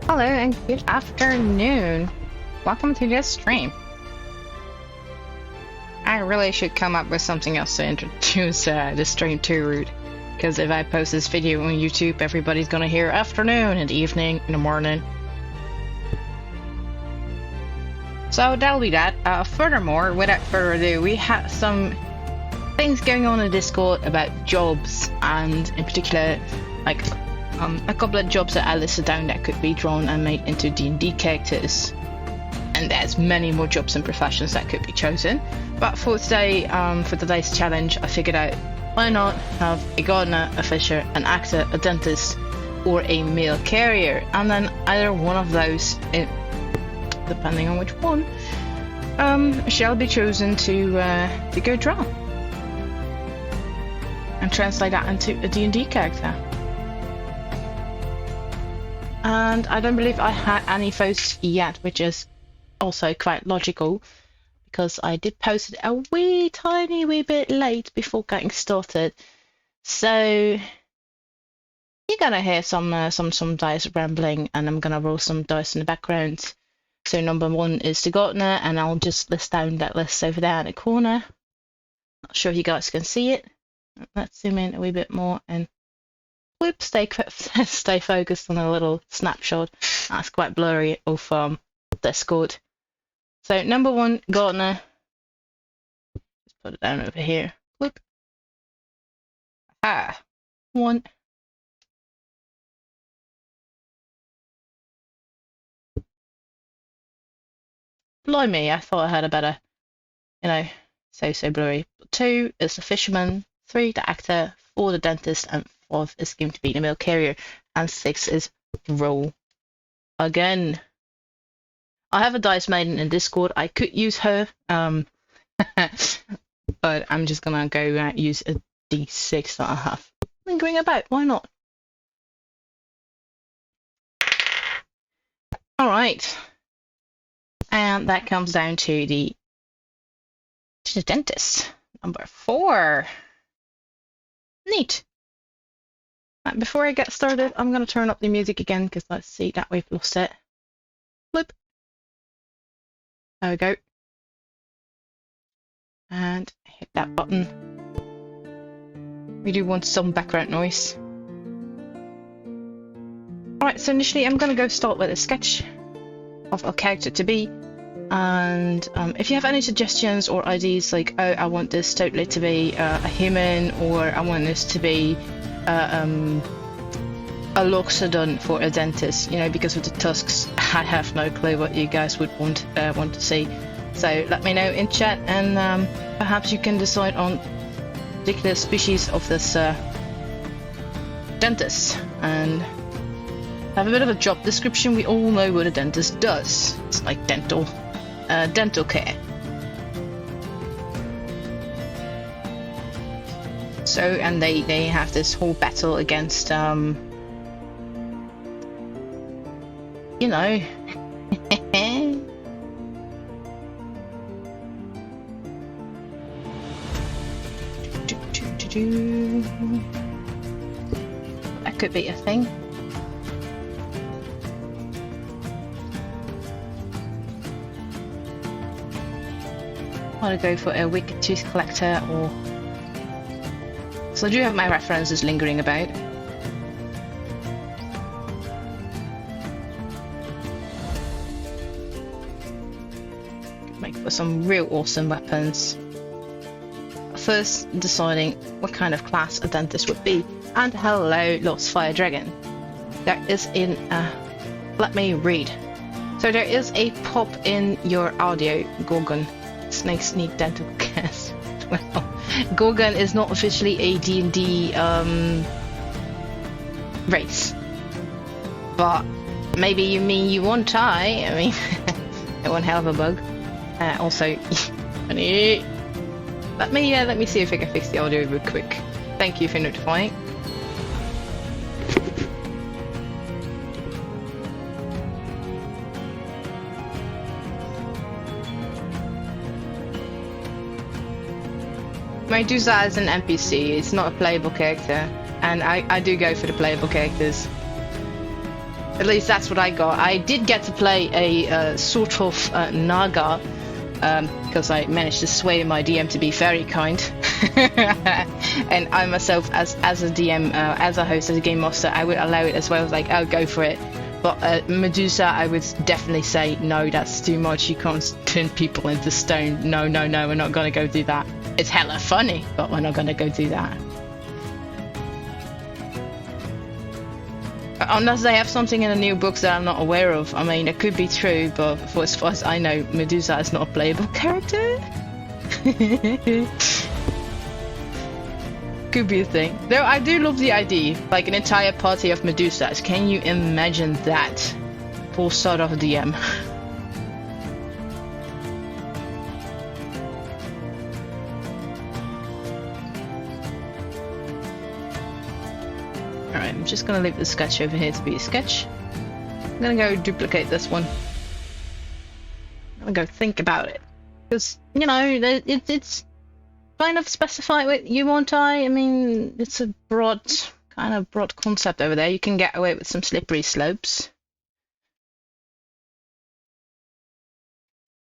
Hello and good afternoon. Welcome to this stream. I really should come up with something else to introduce the stream to, Root. Because if I post this video on YouTube, everybody's gonna hear afternoon and evening and the morning. So that'll be that. Furthermore, without further ado, we have some things going on in Discord about jobs, and in particular, like a couple of jobs that I listed down that could be drawn and made into D&D characters. And there's many more jobs and professions that could be chosen. But for today, for today's challenge, I figured out why not have a gardener, a fisher, an actor, a dentist, or a mail carrier, and then either one of those, depending on which one, shall be chosen to go draw and translate that into a D&D character. And I don't believe I had any votes yet, which is also quite logical, because I did post it a tiny wee bit late before getting started. So you're gonna hear some dice rambling, and I'm gonna roll some dice in the background. So number 1 is the gardener, and I'll just list down that list over there in the corner. Not sure if you guys can see it. Let's zoom in a wee bit more and whoop, stay focused on a little snapshot. That's quite blurry of Discord. So number 1, gardener. Let's put it down over here. Whoop. 1. Blimey, I thought I had a better, so blurry. 2 is the fisherman, 3 the actor, 4 the dentist, and 4th is going to be the mail carrier, and 6 is roll again. I have a dice maiden in Discord. I could use her, but I'm just gonna go use a d6 that I have lingering about. Why not? All right, and that comes down to the dentist, number 4. Neat. Before I get started, I'm going to turn up the music again because let's see that we've lost it. Flip. There we go. And hit that button. We do want some background noise. Alright, so initially I'm going to go start with a sketch of a character to be. And if you have any suggestions or ideas like, oh, I want this totally to be a human, or I want this to be a loxodon for a dentist, you know, because of the tusks, I have no clue what you guys would want to see. So let me know in chat, and perhaps you can decide on particular species of this dentist and have a bit of a job description. We all know what a dentist does. It's like dental care. So, and they have this whole battle against you know. That could be a thing. I want to go for a wicked tooth collector, or so I do have my references lingering about. Make for some real awesome weapons. First, deciding what kind of class a dentist would be. And hello, Lost Fire Dragon. There is let me read. So there is a pop in your audio, Gorgon. Snakes need dental care. Well, Gorgon is not officially a D&D race, but maybe you mean Yuan-ti. I mean, one hell of a bug. Also, honey, let me see if I can fix the audio real quick. Thank you for notifying. Medusa is an NPC, it's not a playable character, and I do go for the playable characters. At least that's what I got. I did get to play a sort of Naga, because I managed to sway my DM to be very kind. And I myself, as a DM, as a host, as a game master, I would allow it as well. Like, I'll go for it. But Medusa, I would definitely say, no, that's too much. You can't turn people into stone. No, no, no, we're not going to go do that. It's hella funny, but we're not going to go do that. Unless they have something in the new books that I'm not aware of. I mean, it could be true, but for as far as I know, Medusa is not a playable character. Could be a thing. Though I do love the idea, like an entire party of Medusas. Can you imagine that? Full start of a DM. Alright, I'm just gonna leave the sketch over here to be a sketch. I'm gonna go duplicate this one. I'm gonna go think about it. Because, you know, it's kind of specified with Yuan-ti. I mean, it's a broad concept over there. You can get away with some slippery slopes.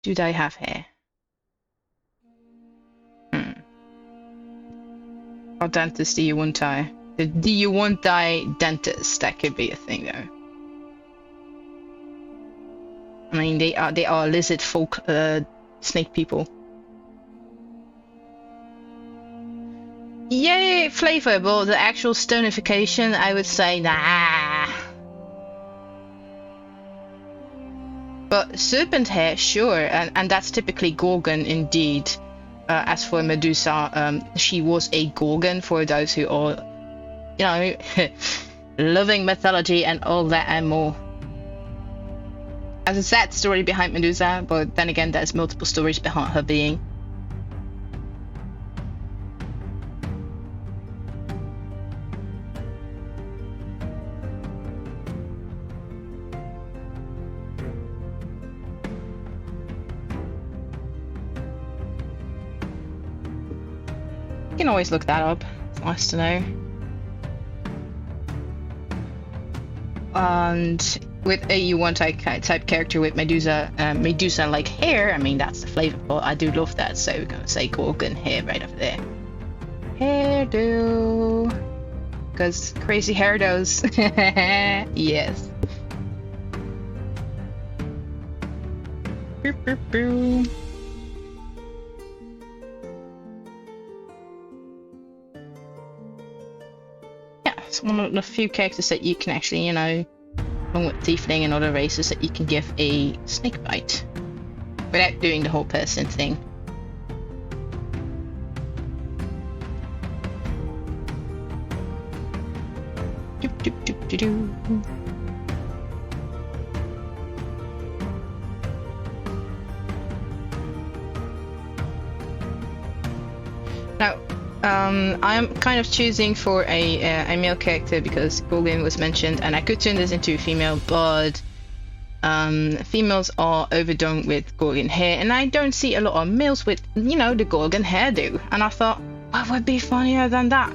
Do they have hair? Or dentist the Yuan-ti? The Yuan-ti dentist, that could be a thing though. I mean, they are lizard folk, snake people. Yay, flavor, but the actual stonification, I would say, nah. But serpent hair, sure, and that's typically gorgon indeed. As for Medusa, she was a gorgon, for those who are, you know, loving mythology and all that and more. As a sad story behind Medusa, but then again, there's multiple stories behind her being. You can always look that up. It's nice to know. And with a Yuan-ti type character with Medusa-like hair, I mean, that's the flavor part. I do love that, so we're gonna say gorgon hair right over there. Hairdo. Because crazy hairdos. Yes. Boop, boop, boop. Yeah, it's one of the few characters that you can actually, you know, along with Tiefling and other races, that you can give a snake bite without doing the whole person thing. Doop, doop, doop, doop, doop. Now, I'm kind of choosing for a male character because gorgon was mentioned, and I could turn this into a female, but females are overdone with gorgon hair, and I don't see a lot of males with, you know, the gorgon hairdo. And I thought, what would be funnier than that?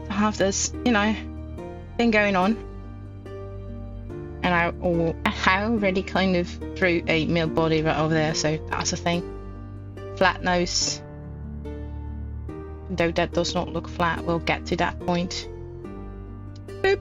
To have this, you know, thing going on. And I already kind of drew a male body right over there, so that's a thing. Flat nose. Though that does not look flat, we'll get to that point. Boop.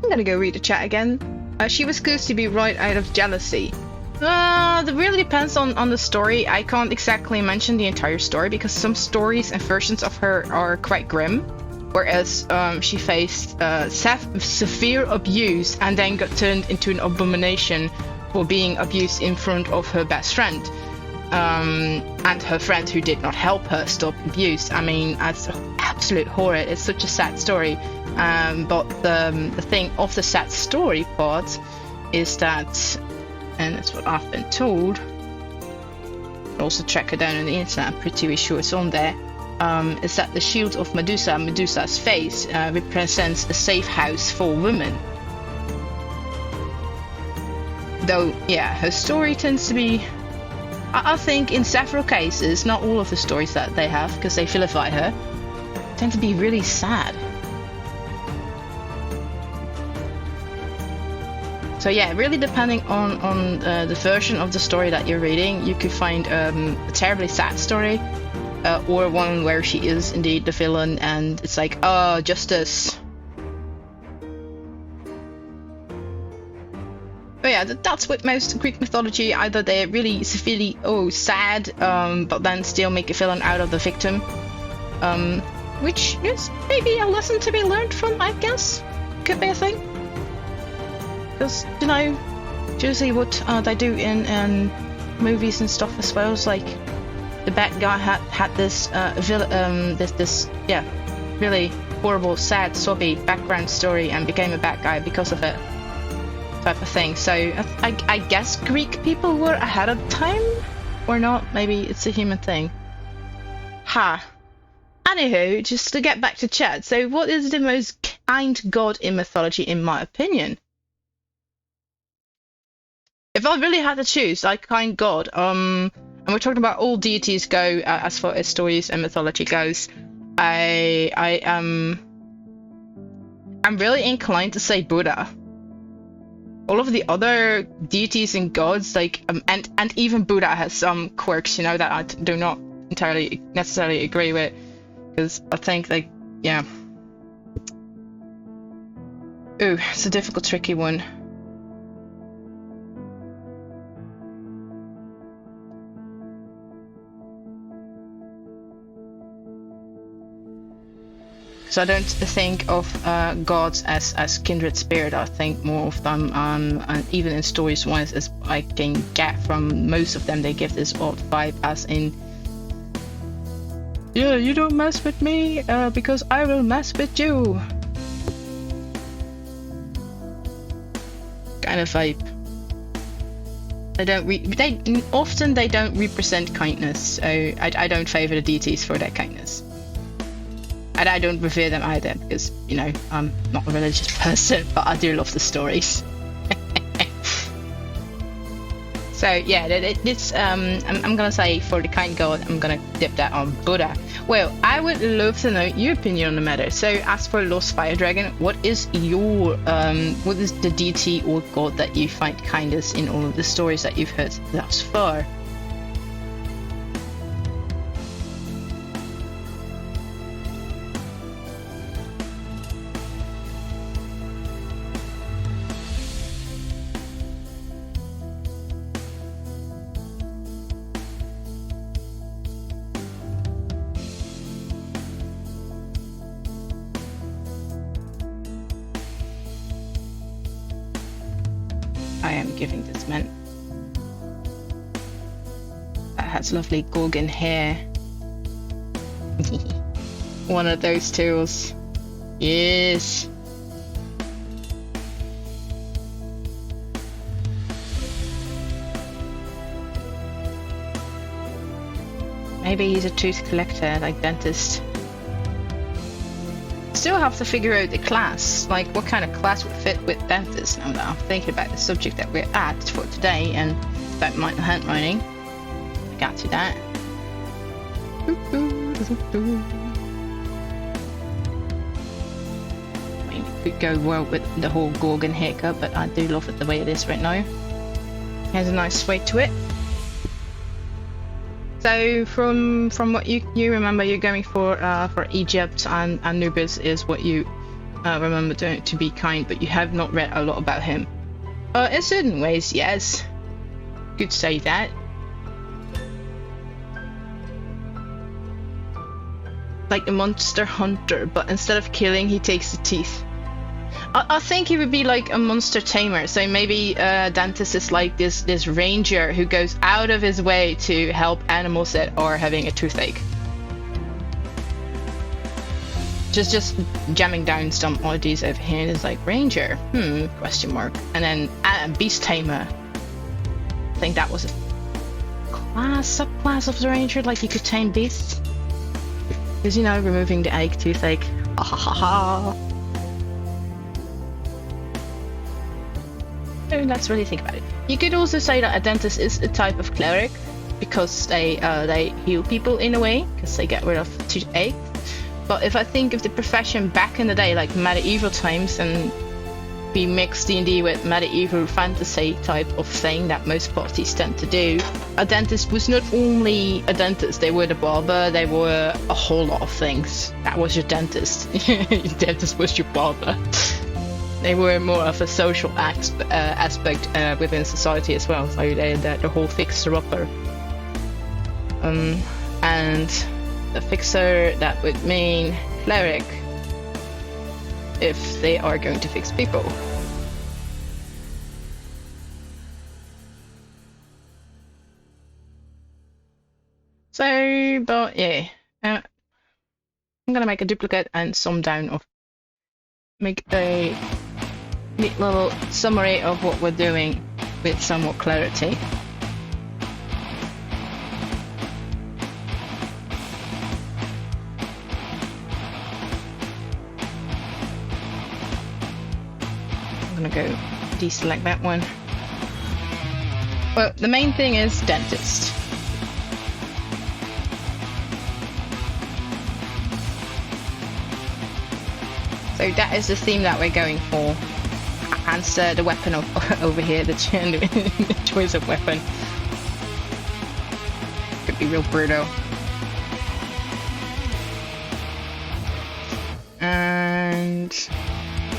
I'm gonna go read the chat again. She was supposed to be right out of jealousy. That really depends on the story. I can't exactly mention the entire story because some stories and versions of her are quite grim. Whereas she faced severe abuse and then got turned into an abomination for being abused in front of her best friend. And her friend who did not help her stop abuse. I mean, it's absolute horror. It's such a sad story. But the thing of the sad story part is that, and that's what I've been told, I'll also track her down on the internet, I'm pretty sure it's on there, is that the shield of Medusa's face, represents a safe house for women. Though, yeah, her story tends to be, I think in several cases, not all of the stories that they have, because they vilify her, tend to be really sad. So yeah, really depending on the version of the story that you're reading, you could find a terribly sad story, or one where she is indeed the villain, and it's like, oh, justice. But yeah, that's with most Greek mythology. Either they're really severely, sad, but then still make a villain out of the victim. Which is maybe a lesson to be learned from, I guess. Could be a thing. Because, you know, usually what they do in movies and stuff as well is like the bad guy had this really horrible, sad, sobby background story and became a bad guy because of it. Type of thing. So I guess Greek people were ahead of time, or not. Maybe it's a human thing. Anywho, just to get back to chat. So, what is the most kind god in mythology, in my opinion? If I really had to choose, like kind god, and we're talking about all deities go as far as stories and mythology goes, I'm really inclined to say Buddha. All of the other deities and gods, like, and even Buddha has some quirks, you know, that I do not entirely necessarily agree with, because I think, like, yeah. Ooh, it's a difficult, tricky one. So I don't think of gods as kindred spirit. I think more of them, and even in stories wise, as I can get from most of them, they give this odd vibe, as in, yeah, you don't mess with me because I will mess with you. Kind of vibe. Often they don't represent kindness, so I don't favor the deities for their kindness. And I don't revere them either, because, you know, I'm not a religious person, but I do love the stories. So yeah, this I'm gonna say for the kind god, I'm gonna dip that on Buddha. Well, I would love to know your opinion on the matter. So as for Lost Fire Dragon, what is your what is the deity or god that you find kindest in all of the stories that you've heard thus far? I am giving this man that has lovely gorgon hair one of those tools. Yes. Maybe he's a tooth collector like Dentist. Still have to figure out the class, like what kind of class would fit with Dentist. Now that I'm thinking about the subject that we're at for today and don't mind the handwriting. I got to that. I mean, it could go well with the whole gorgon haircut, but I do love it the way it is right now. It has a nice sway to it. So from what you remember, you're going for Egypt, and Anubis is what you remember to be kind, but you have not read a lot about him. In certain ways, yes. Could say that. Like a monster hunter, but instead of killing, he takes the teeth. I think he would be like a monster tamer. So maybe Dentist is like this ranger who goes out of his way to help animals that are having a toothache. Just jamming down some oddities over here, and it's like ranger, question mark, and then beast tamer. I think that was a subclass of the ranger, like you could tame beasts. Because, you know, removing the egg toothache. Ha ha ha ha. So let's really think about it. You could also say that a dentist is a type of cleric because they heal people in a way, because they get rid of toothache. But if I think of the profession back in the day, like medieval times, and we mix D&D with medieval fantasy type of thing that most parties tend to do, a dentist was not only a dentist, they were the barber, they were a whole lot of things. That was your dentist. Your dentist was your barber. They were more of a social aspect within society as well, so they the whole fixer-upper. And the fixer, that would mean cleric, if they are going to fix people. So, but yeah, I'm gonna make a duplicate and sum down of, make a neat little summary of what we're doing with somewhat clarity. I'm gonna go deselect that one. Well, the main thing is dentist. So that is the theme that we're going for. Answer the weapon over here, the choice of weapon. Could be real brutal. And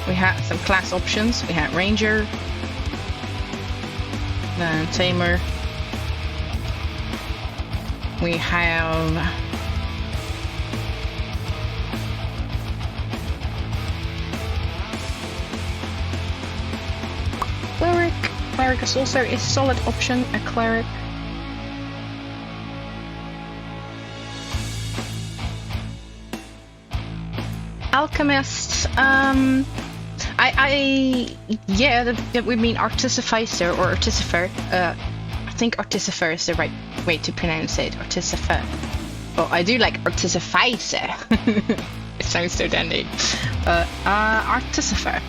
we had some class options. We had Ranger, then Tamer. We have Cleric. Cleric is also a solid option, a Cleric. Alchemist, yeah, that would mean Artificer or Artificer. I think Artificer is the right way to pronounce it, Artificer. Well, I do like Artificer. It sounds so dandy. Artificer.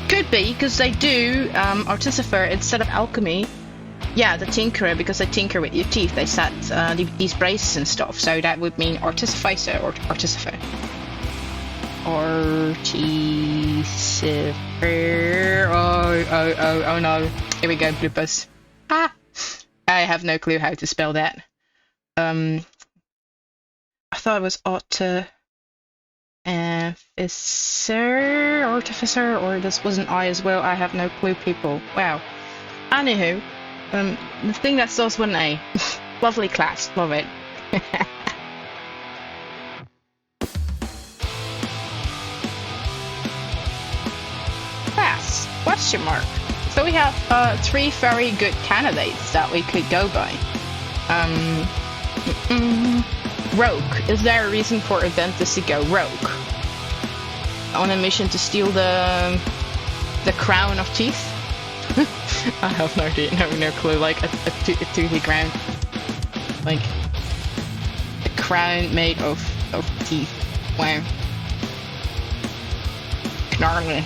Could be, because they do Artificer instead of Alchemy. Yeah, the Tinkerer, because they tinker with your teeth, they set these braces and stuff, so that would mean Artificer or Artificer. Artificer. Oh no. Here we go, bloopers. Ah! I have no clue how to spell that. I thought it was Artificer, or this was an I as well. I have no clue, people. Wow. Anywho, the thing that starts with an A. Lovely class, love it. Class? Question mark. So we have 3 very good candidates that we could go by. Rogue. Is there a reason for a dentist to go rogue? On a mission to steal the crown of teeth? I have no idea, no clue. Like a toothy crown, like a crown made of teeth. Wow, gnarly.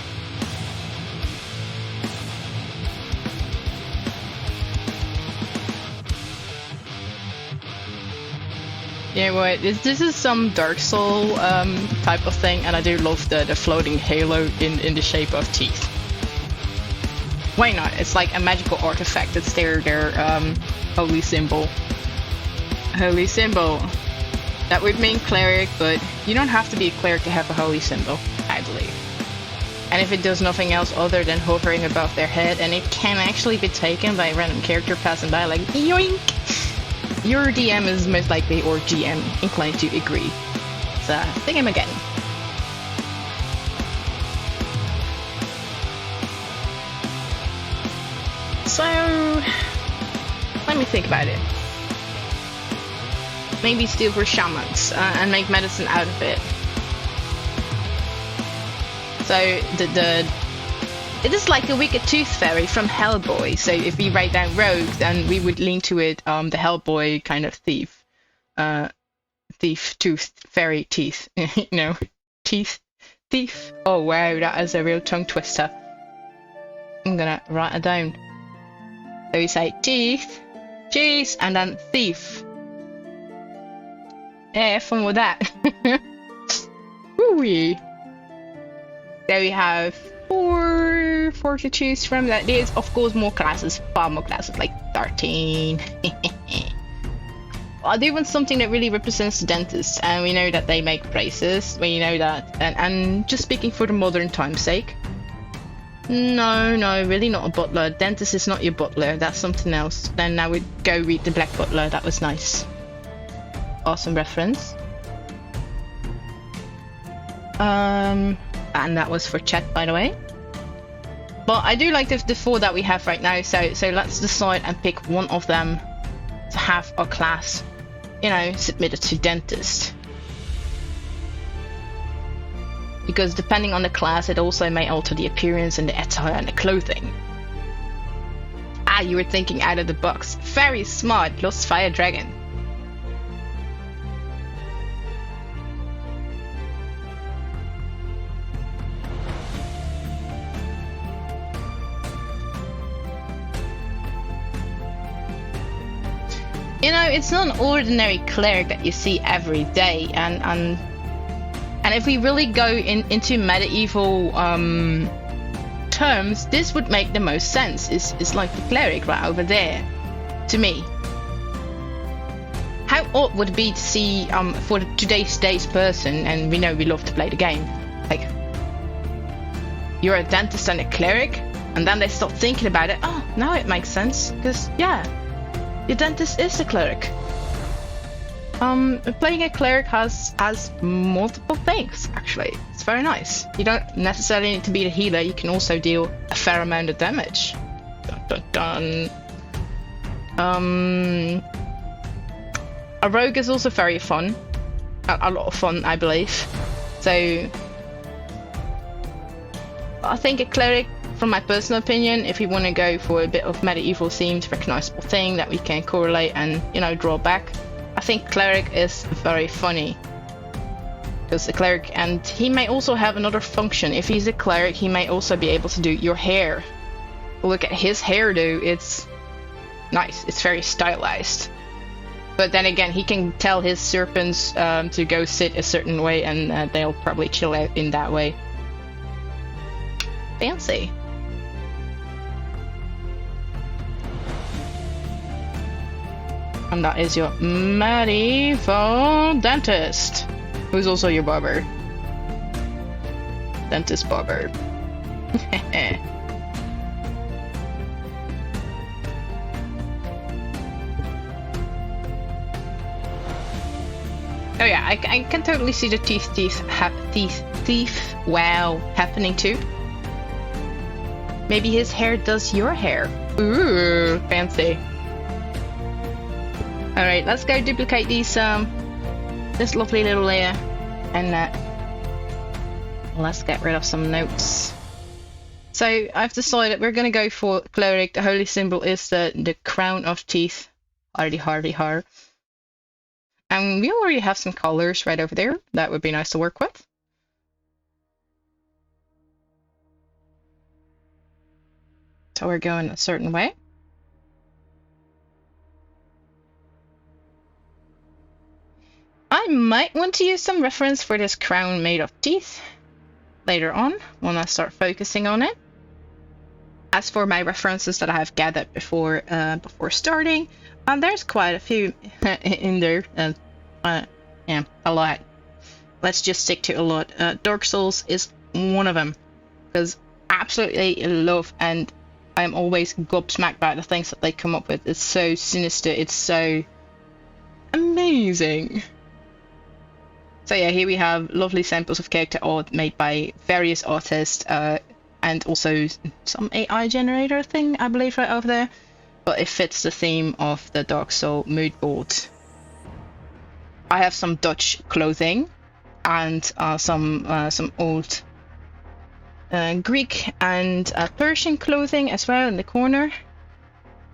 Yeah, well, this is some Dark Soul type of thing, and I do love the floating halo in the shape of teeth. Why not? It's like a magical artifact. It's their holy symbol. Holy symbol. That would mean cleric, but you don't have to be a cleric to have a holy symbol, I believe. And if it does nothing else other than hovering above their head, and it can actually be taken by a random character passing by, like yoink, your DM is most likely, or GM, inclined to agree. So think I'm again. So, let me think about it. Maybe steal for shamans and make medicine out of it. So it is like a wicked tooth fairy from Hellboy. So if we write down rogue, then we would lean to it the Hellboy kind of thief, tooth fairy teeth. You know, teeth thief. Oh wow, that is a real tongue twister. I'm gonna write it down. So we say teeth, cheese, and then thief. Yeah, have fun with that. Woo-wee. There we have four to choose from. That is, of course, more classes, far more classes, like 13. I do want something that really represents the dentist, and we know that they make braces. We know that, and just speaking for the modern time's sake. No, really not a butler. Dentist is not your butler. That's something else. Then I would go read The Black Butler. That was nice. Awesome reference. And that was for chat, by the way. But I do like the 4 that we have right now. So let's decide and pick one of them to have our class, you know, submitted to dentist. Because depending on the class, it also may alter the appearance and the attire and the clothing. Ah, you were thinking out of the box. Very smart, Lost Fire Dragon. You know, it's not an ordinary cleric that you see every day, and if we really go into medieval terms, this would make the most sense. It's like the cleric right over there, to me. How odd would it be to see for today's person, and we know we love to play the game, like you're a dentist and a cleric, and then they start thinking about it. Oh, now it makes sense, because yeah, your dentist is a cleric. Playing a cleric has multiple things, actually. It's very nice. You don't necessarily need to be the healer, you can also deal a fair amount of damage. Dun, dun, dun. A rogue is also very fun. A lot of fun, I believe. So, I think a cleric, from my personal opinion, if we want to go for a bit of medieval themed, recognizable thing that we can correlate and, you know, draw back, I think cleric is very funny. because the cleric, and he may also have another function. If he's a cleric, he may also be able to do your hair. Look at his hairdo, it's nice, it's very stylized. But then again, he can tell his serpents to go sit a certain way, and they'll probably chill out in that way. Fancy. And that is your medieval dentist, who's also your barber. Dentist barber. Oh yeah, I can totally see the teeth thief wow happening too. Maybe his hair does your hair. Ooh, fancy. All right, let's go duplicate these this lovely little layer, and let's get rid of some notes. So I've decided we're gonna go for Cleric. The holy symbol is the crown of teeth. Hardy hardy har. And we already have some colors right over there. That would be nice to work with. So we're going a certain way. I might want to use some reference for this crown made of teeth later on when I start focusing on it. As for my references that I have gathered before starting, there's quite a few in there, yeah, a lot. Let's just stick to a lot. Dark Souls is one of them, because absolutely love, and I'm always gobsmacked by the things that they come up with. It's so sinister, it's so amazing. So yeah, here we have lovely samples of character art made by various artists, and also some AI generator thing, I believe, right over there. But it fits the theme of the Dark Soul mood board. I have some Dutch clothing and some old Greek and Persian clothing as well in the corner,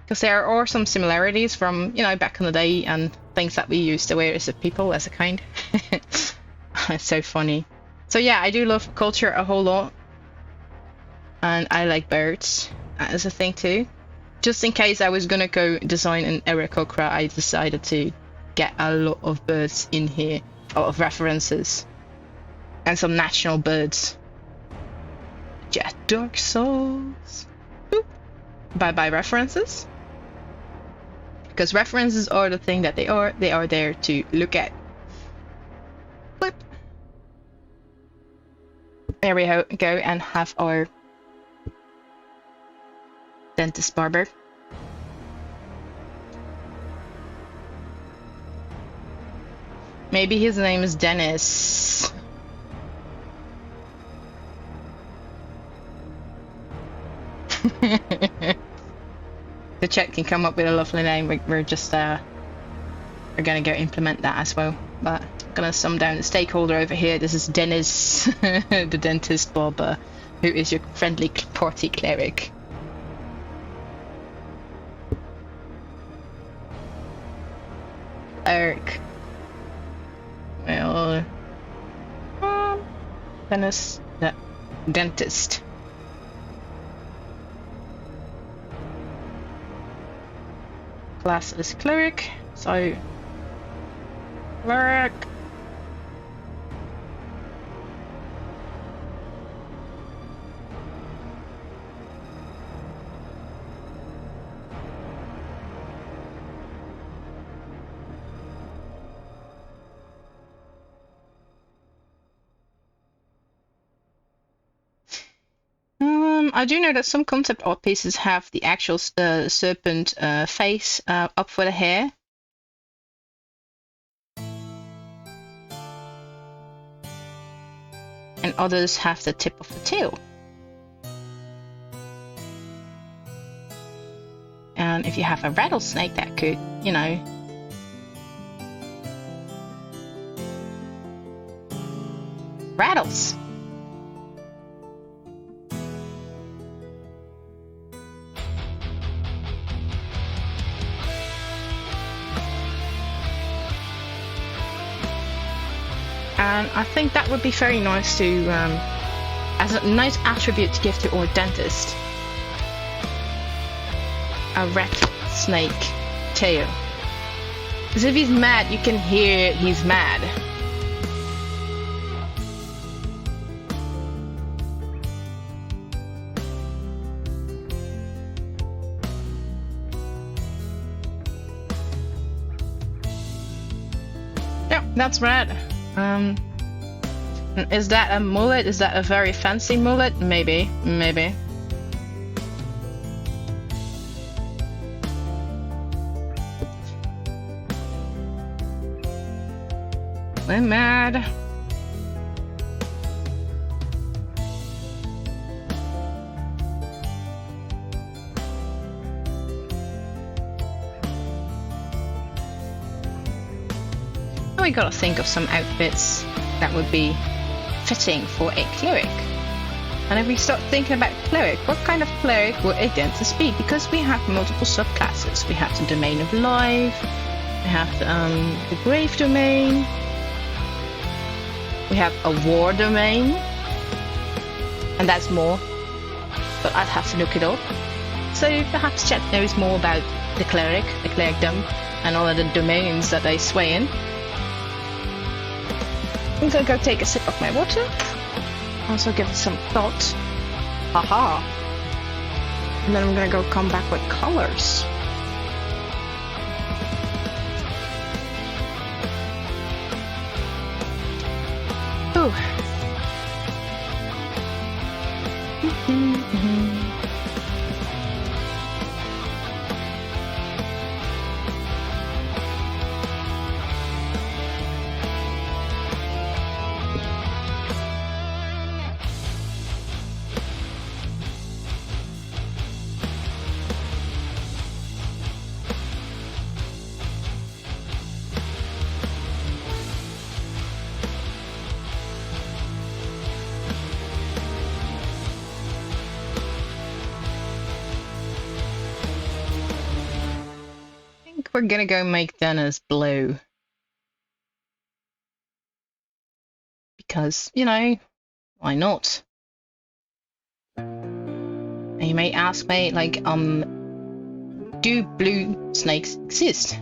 because there are some similarities from, you know, back in the day and things that we used to wear as a people, as a kind. It's so funny. So yeah, I do love culture a whole lot, and I like birds as a thing too. Just in case I was gonna go design an Aarakocra, I decided to get a lot of birds in here, a lot of references, and some national birds. Yeah, Dark Souls. Boop. Bye bye references. Because references are the thing that they are there to look at. Flip. There we go, and have our dentist barber. Maybe his name is Deniss. The chat can come up with a lovely name. We're just we're gonna go implement that as well. But I'm gonna sum down the stakeholder over here. This is Deniss, the dentist barber, who is your friendly party cleric. Cleric. Well, Deniss, the dentist. Class is Cleric, so Cleric. I do know that some concept art pieces have the actual serpent face up for the hair. And others have the tip of the tail. And if you have a rattlesnake, that could, you know, rattles. And I think that would be very nice to, as a nice attribute to give to our dentist. A red snake tail. Because if he's mad, you can hear he's mad. Yep, that's red. Is that a mullet? Is that a very fancy mullet? Maybe, maybe. I'm mad. Now we gotta think of some outfits that would be fitting for a cleric. And if we start thinking about cleric, what kind of cleric would a dentist be? Because we have multiple subclasses. We have the domain of life, we have the grave domain, we have a war domain, and that's more, but I'd have to look it up. So perhaps chat knows more about the clericdom, and all of the domains that they sway in. I'm gonna go take a sip of my water. Also give it some thought. Haha. And then I'm gonna go come back with colors. Ooh. We're gonna go make Deniss blue. Because, you know, why not? And you may ask me, like, do blue snakes exist?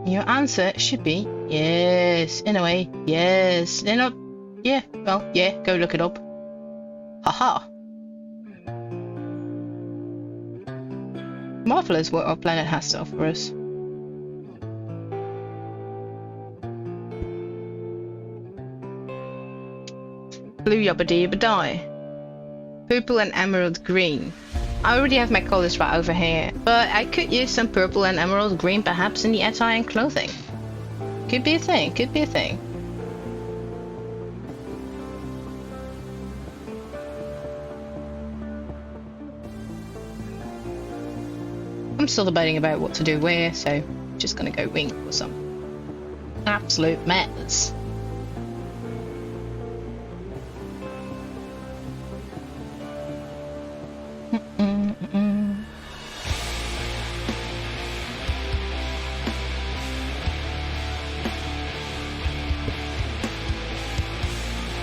Your answer should be yes. In a way, yes. They're not. Yeah, well, yeah, go look it up. Haha. Marvelous what our planet has to offer us. Blue yabba yabba die. Purple and emerald green. I already have my colors right over here, but I could use some purple and emerald green perhaps in the attire and clothing. Could be a thing, could be a thing. I'm still debating about what to do where, so I'm just gonna go wing for some absolute madness.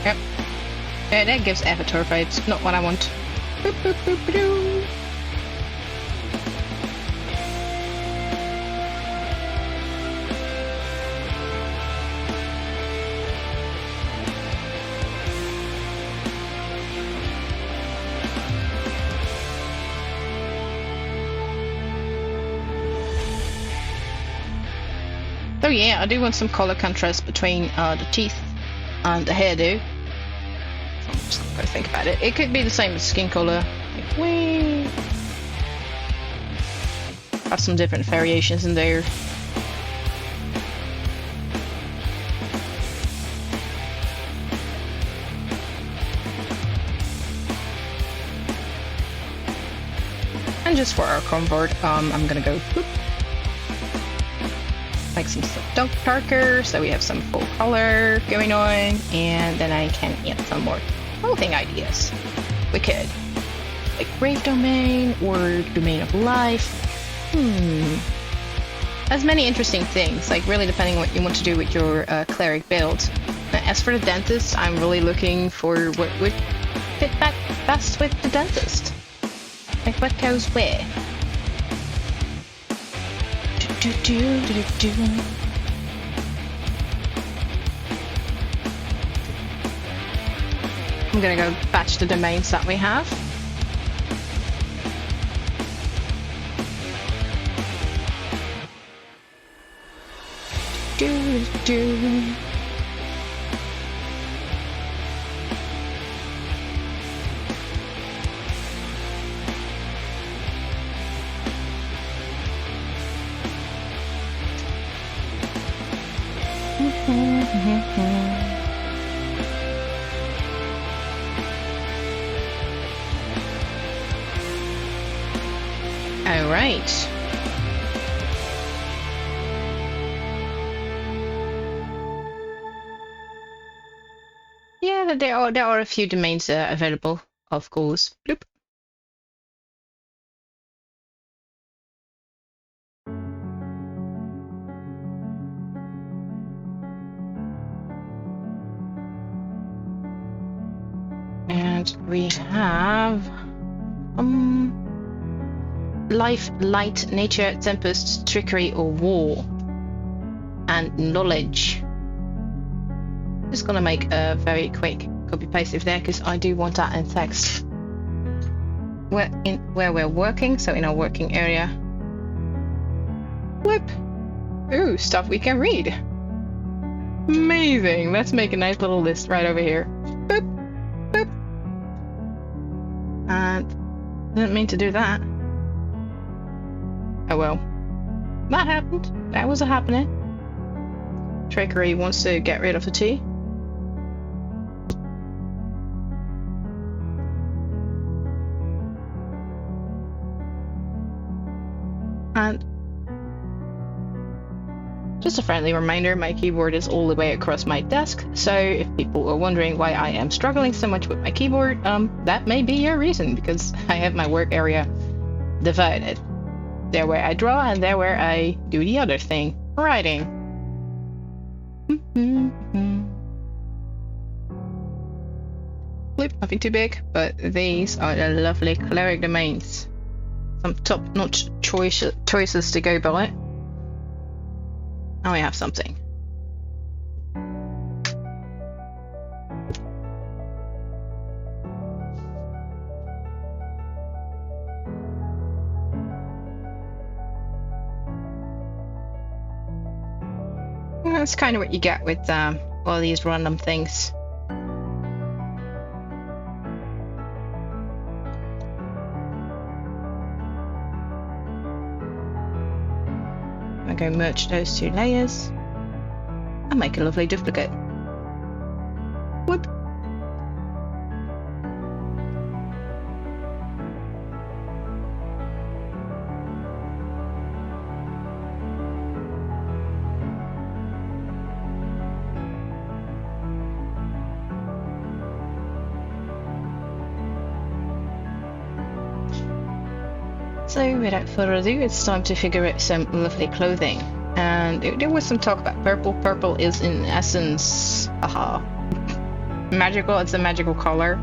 Yep. Yeah, that gives avatar vibes, not what I want. Boop, boop, boop, boop. So yeah, I do want some color contrast between the teeth and the hairdo. So I'm just gonna think about it. It could be the same as skin color. Like, whee! Have some different variations in there. And just for our comfort, I'm gonna go whoop, like some stuff darker, so we have some full color going on, and then I can add some more clothing ideas. We could, like grave domain or domain of life. There's many interesting things, like really depending on what you want to do with your cleric build. as for the dentist, I'm really looking for what would fit back best with the dentist. Like what goes where. I'm gonna go batch the domains that we have. All right. Yeah, there are a few domains available, of course. Bloop. And we have life, light, nature, tempest, trickery, or war, and knowledge. Just gonna make a very quick copy paste of there because I do want that in text. Where we're working, so in our working area. Whoop! Ooh, stuff we can read. Amazing! Let's make a nice little list right over here. Boop, boop. And didn't mean to do that. Oh well. That happened. That was a happening. Trickery wants to get rid of the T. And just a friendly reminder, my keyboard is all the way across my desk, so if people are wondering why I am struggling so much with my keyboard, that may be your reason, because I have my work area divided. There where I draw and there where I do the other thing, writing. Flip, nothing too big, but these are the lovely Cleric domains. Some top-notch choices to go by. Now we have something. That's kind of what you get with all these random things. I'm going to merge those two layers and make a lovely duplicate. Whoop. So without further ado, it's time to figure out some lovely clothing. And there was some talk about purple. Purple is in essence, magical. It's a magical color.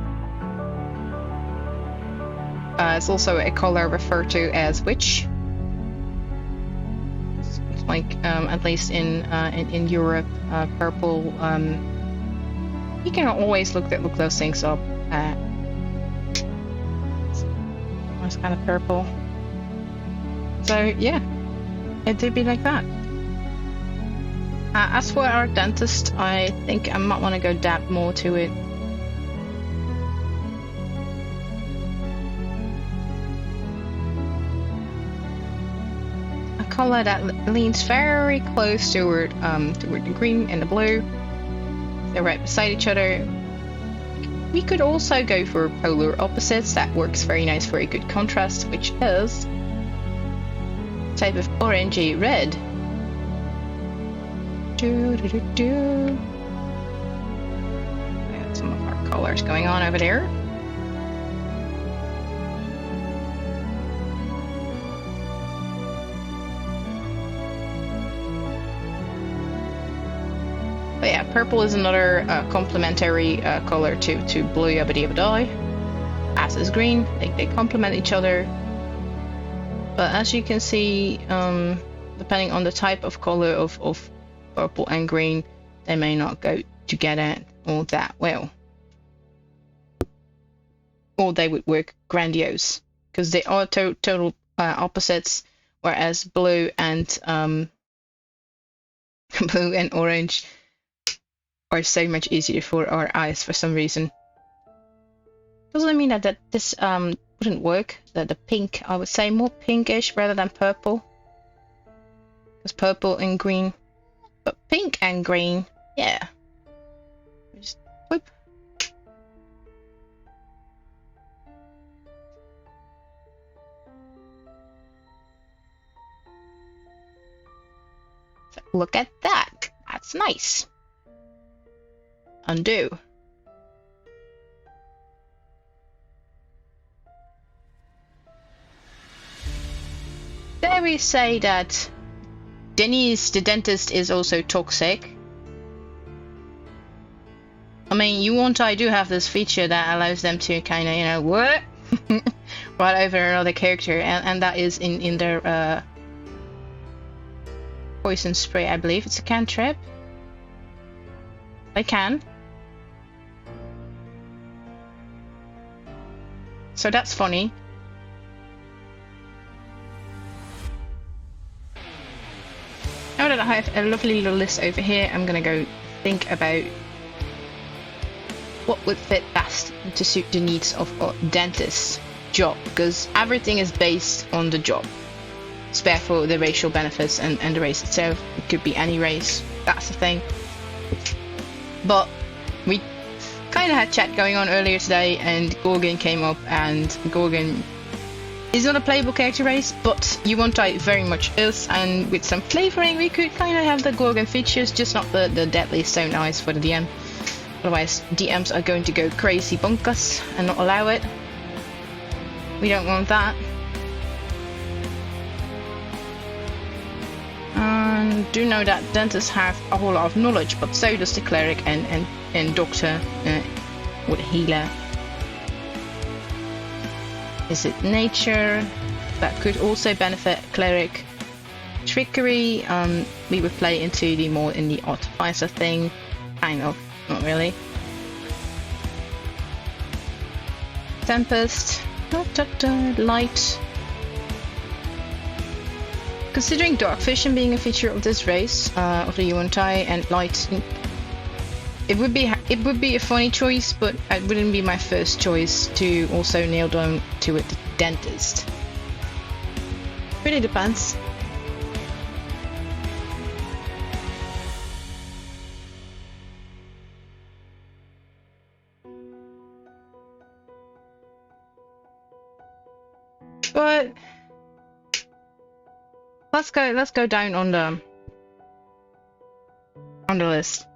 It's also a color referred to as witch. It's like, at least in Europe, purple. You can always look those things up. It's kind of purple. So yeah, it did be like that. As for our dentist, I think I might want to go dab more to it. A color that leans very close toward the green and the blue. They're right beside each other. We could also go for polar opposites. That works very nice for a good contrast, which is type of orangey red. We got some of our colors going on over there. But yeah, purple is another complementary color to blue yabba die, as is green. They complement each other. But as you can see, depending on the type of color of purple and green, they may not go together all that well. Or they would work grandiose, because they are total opposites, whereas blue and blue and orange are so much easier for our eyes for some reason. Doesn't mean that this wouldn't work. The pink, I would say more pinkish rather than purple, because purple and green, but pink and green, yeah. Just whoop. So look at that. That's nice. Undo. There we say that Deniss the dentist is also toxic. I mean, Yuan-ti do have this feature that allows them to kind of, you know, what? right over another character, and that is in their poison spray, I believe. It's a cantrip. They can. So that's funny. Now that I have a lovely little list over here, I'm gonna go think about what would fit best to suit the needs of a dentist's job, because everything is based on the job. Spare for the racial benefits and the race itself. It could be any race, that's the thing. But we kind of had chat going on earlier today, and Gorgon came up, and Gorgon is not a playable character race, but Yuan-ti very much is, and with some flavoring we could kind of have the Gorgon features, just not the deadly stone eyes for the DM. Otherwise DMs are going to go crazy bonkers and not allow it. We don't want that. And do know that dentists have a whole lot of knowledge, but so does the cleric and doctor with healer. Is it nature? That could also benefit cleric. Trickery, we would play into the more in the artificer thing, kind of, not really. Tempest, light. Considering dark vision being a feature of this race, of the Yuan-ti, and light, it would be a funny choice, but it wouldn't be my first choice to also nail down to it the dentist. Really depends. But let's go down on the list.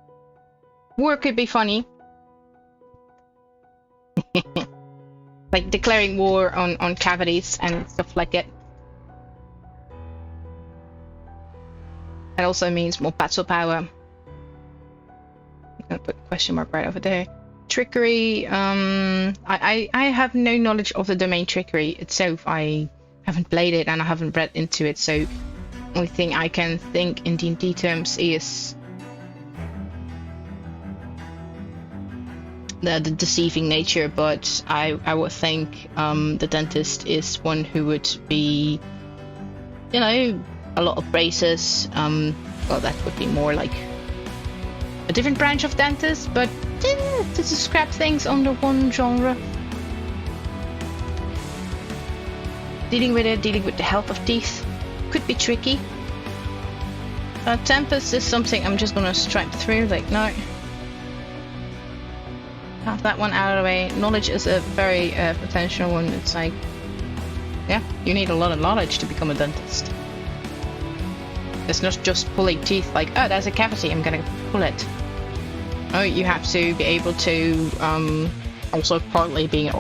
War could be funny. Like declaring war on cavities and stuff like it. That also means more battle power. I'm gonna put a question mark right over there. Trickery, I have no knowledge of the domain trickery itself. I haven't played it and I haven't read into it, so only thing I can think in D&D terms is the deceiving nature, but I would think the dentist is one who would be, you know, a lot of braces. Well, that would be more like a different branch of dentist, but to describe things under one genre. Dealing with the health of teeth could be tricky. Tempest is something I'm just gonna stripe through, like, no. Have that one out of the way. Knowledge is a very potential one. It's like, yeah, you need a lot of knowledge to become a dentist. It's not just pulling teeth, like, oh, there's a cavity, I'm gonna pull it. Oh, you have to be able to, also partly being an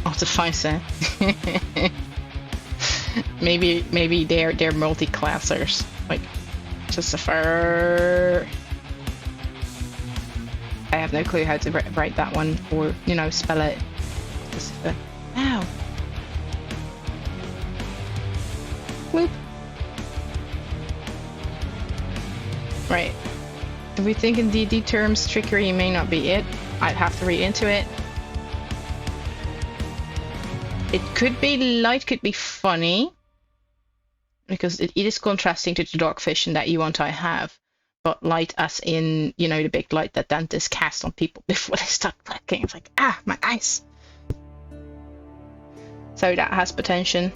artificer. maybe they're multi-classers, like, just a fur. I have no clue how to write that one or, you know, spell it. Ow. Whoop. Right. If we think in D&D terms, trickery may not be it. I'd have to read into it. It could be light, could be funny. Because it is contrasting to the dark vision that Yuan-ti have. But light as in, you know, the big light that Deniss cast on people before they start working. It's like, ah, my eyes. So that has potential.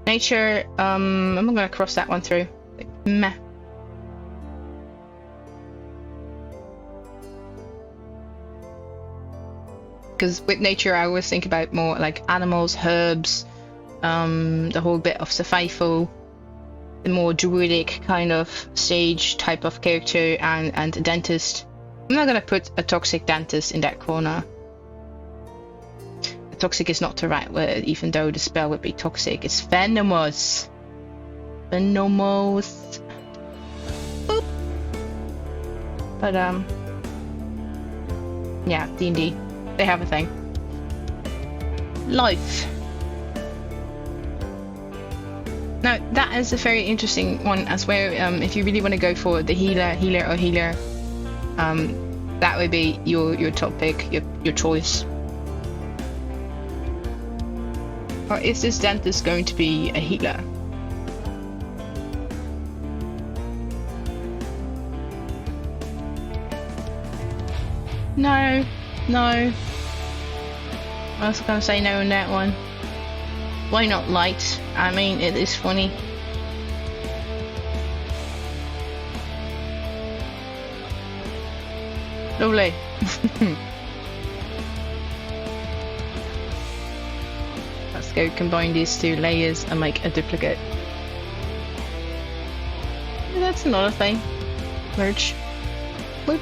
Nature, I'm gonna cross that one through. Like, meh. Because with nature, I always think about more like animals, herbs, the whole bit of survival, the more druidic kind of sage type of character, and dentist. I'm not gonna put a toxic dentist in that corner. Toxic is not the right word, even though the spell would be toxic. It's venomous. Venomous. Boop. But yeah, D&D. They have a thing. Life. Now that is a very interesting one as well. If you really want to go for the healer, that would be your top pick, your choice. Or is this dentist going to be a healer? No. I was gonna say no on that one. Why not light? I mean, it is funny. Lovely. Let's go combine these two layers and make a duplicate. That's another thing. Merge. Whoop.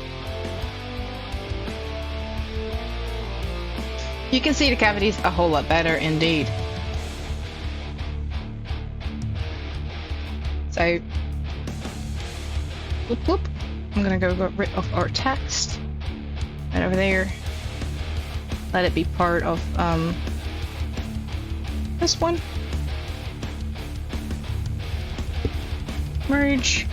You can see the cavities a whole lot better indeed. So, whoop whoop. I'm gonna go get rid of our text. Right over there. Let it be part of this one. Merge.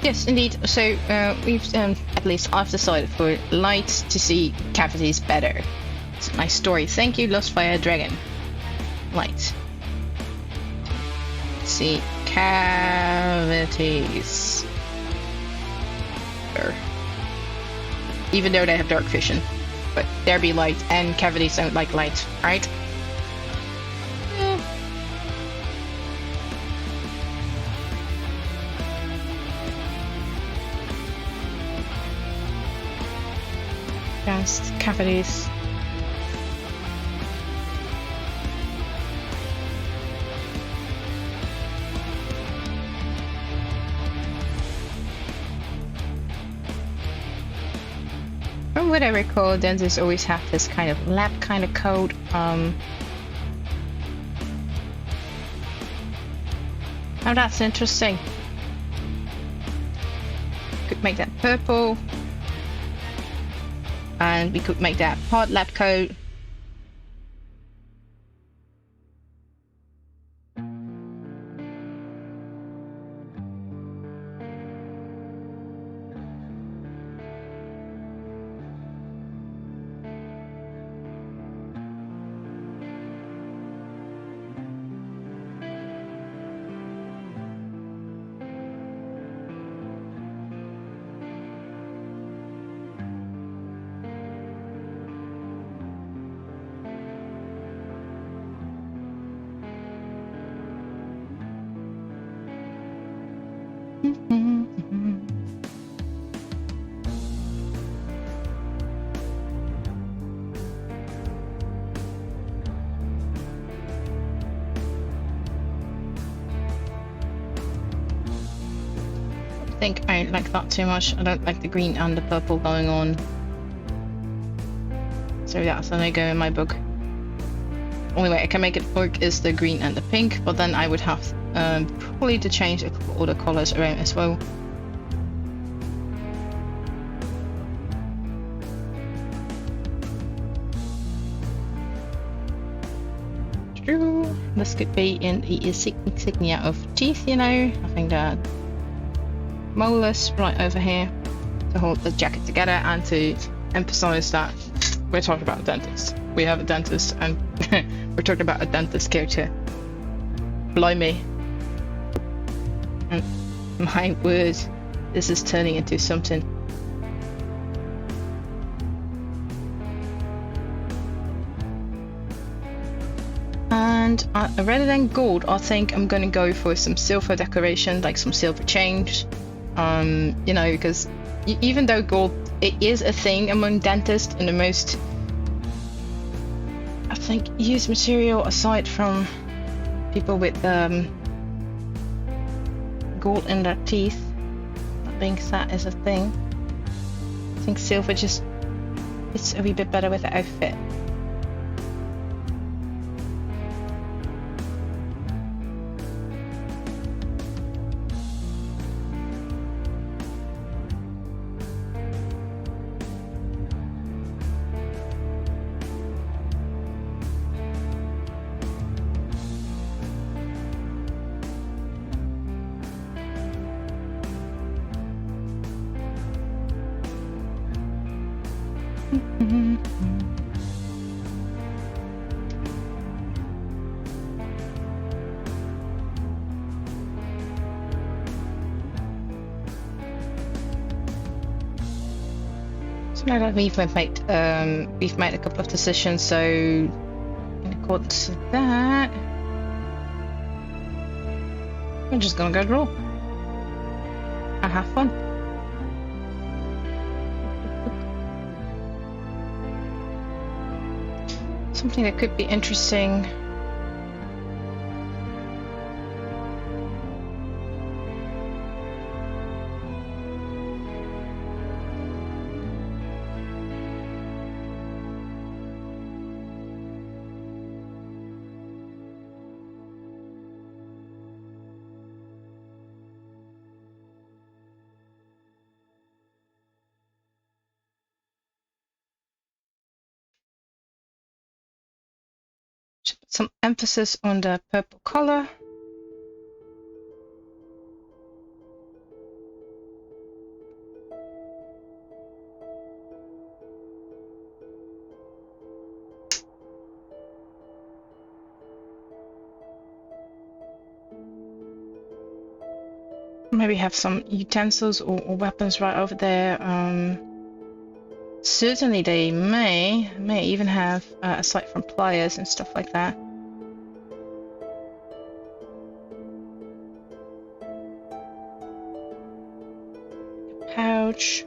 Yes, indeed. So we've at least I've decided for light to see cavities better. It's a nice story. Thank you, Lost Fire Dragon. Light. Let's see cavities. There. Even though they have dark vision, but there be light, and cavities don't like light, right? Cavities. From what I recall, dentists always have this kind of lab kind of code. Oh, that's interesting. Could make that purple. And we could make that pod lab code. I think I like that too much. I don't like the green and the purple going on. So that's a no-go in my book. Only way I can make it work is the green and the pink, but then I would have probably to change a couple other colors around as well. True. This could be in the insignia of teeth, you know, having the molars right over here to hold the jacket together and to emphasize that we're talking about a dentist. We have a dentist and we're talking about a dentist character. Blimey. And my word, this is turning into something. And rather than gold, I think I'm gonna go for some silver decoration, like some silver change. You know, because even though gold, it is a thing among dentists and the most, I think, used material aside from people with gold in their teeth. That being said, is a thing. I think silver just fits a wee bit better with the outfit. So now that we've made a couple of decisions, so in accordance to that, we're just gonna go draw and have fun. Something that could be interesting. Some emphasis on the purple color. Maybe have some utensils or weapons right over there. Certainly they may even have, aside from pliers and stuff like that. A pouch.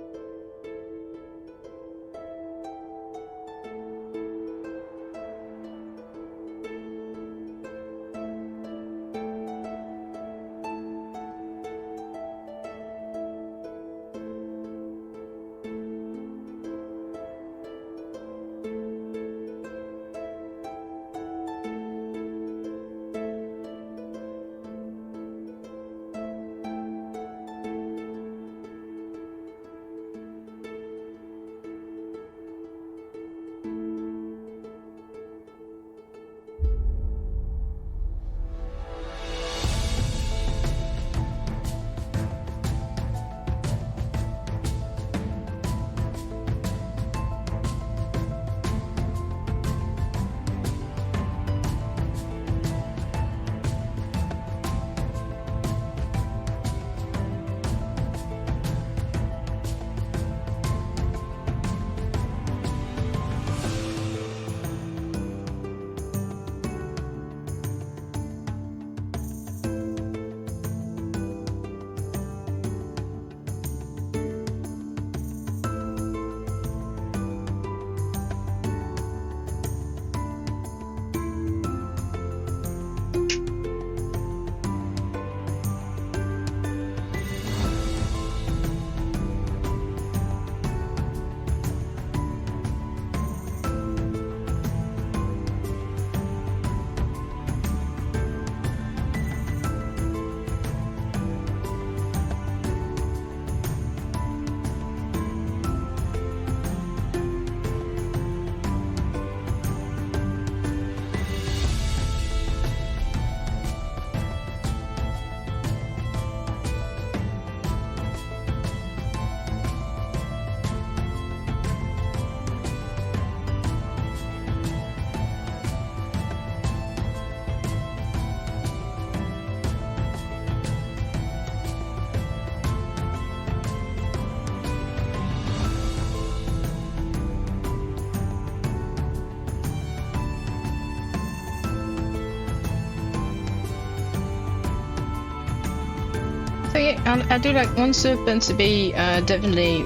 I do like one serpent to be definitely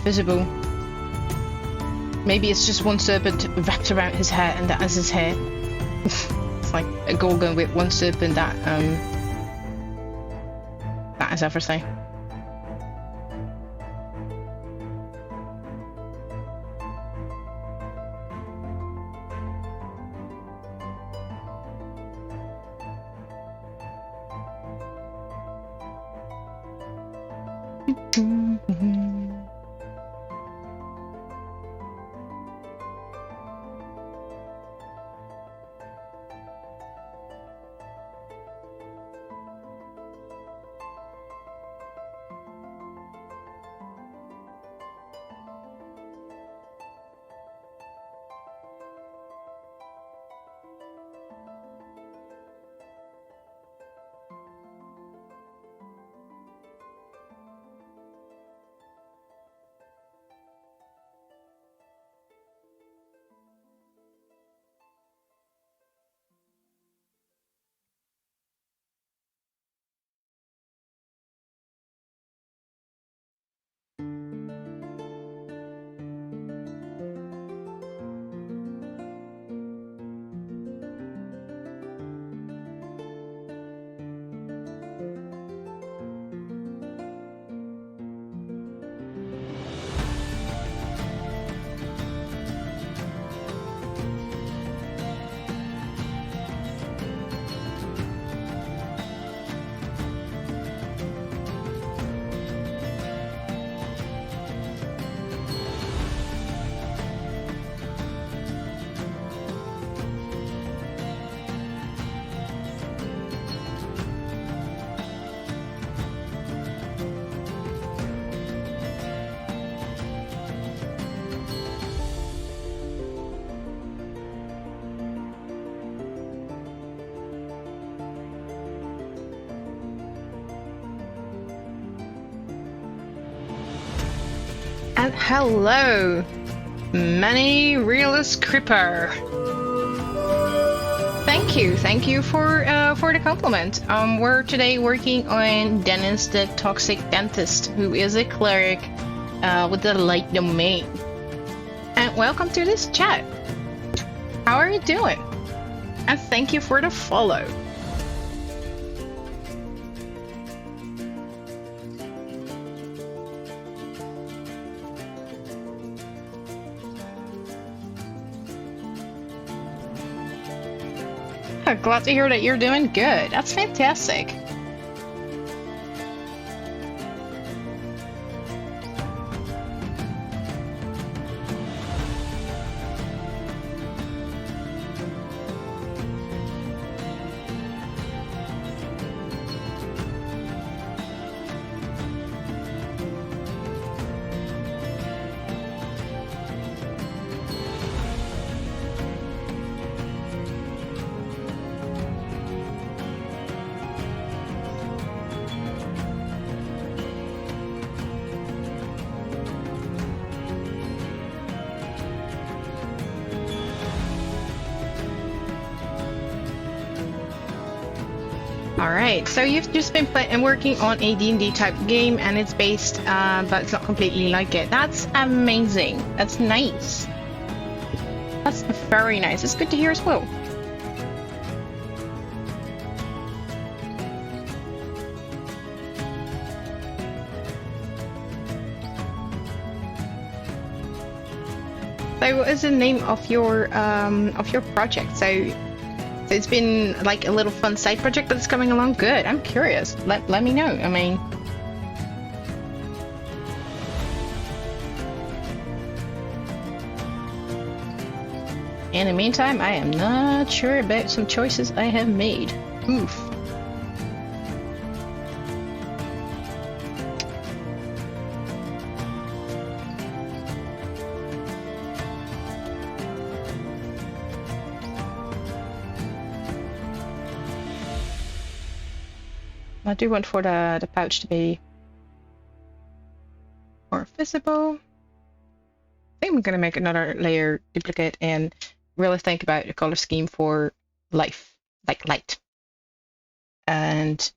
visible. Maybe it's just one serpent wrapped around his hair, and that is his hair. It's like a gorgon with one serpent that is everything. And hello, Many Realist Creeper. Thank you for the compliment. We're today working on Deniss, the toxic dentist, who is a cleric with the light domain. And welcome to this chat. How are you doing? And thank you for the follow. Glad to hear that you're doing good. That's fantastic. Alright, so you've just been working on a D&D type game, and it's based, but it's not completely like it. That's amazing. That's nice. That's very nice. It's good to hear as well. So what is the name of your project? So it's been like a little fun side project, but it's coming along good. I'm curious. Let me know. I mean, in the meantime, I am not sure about some choices I have made. Oof. I do want for the pouch to be more visible. I think I'm gonna make another layer duplicate and really think about the color scheme for life, like light. And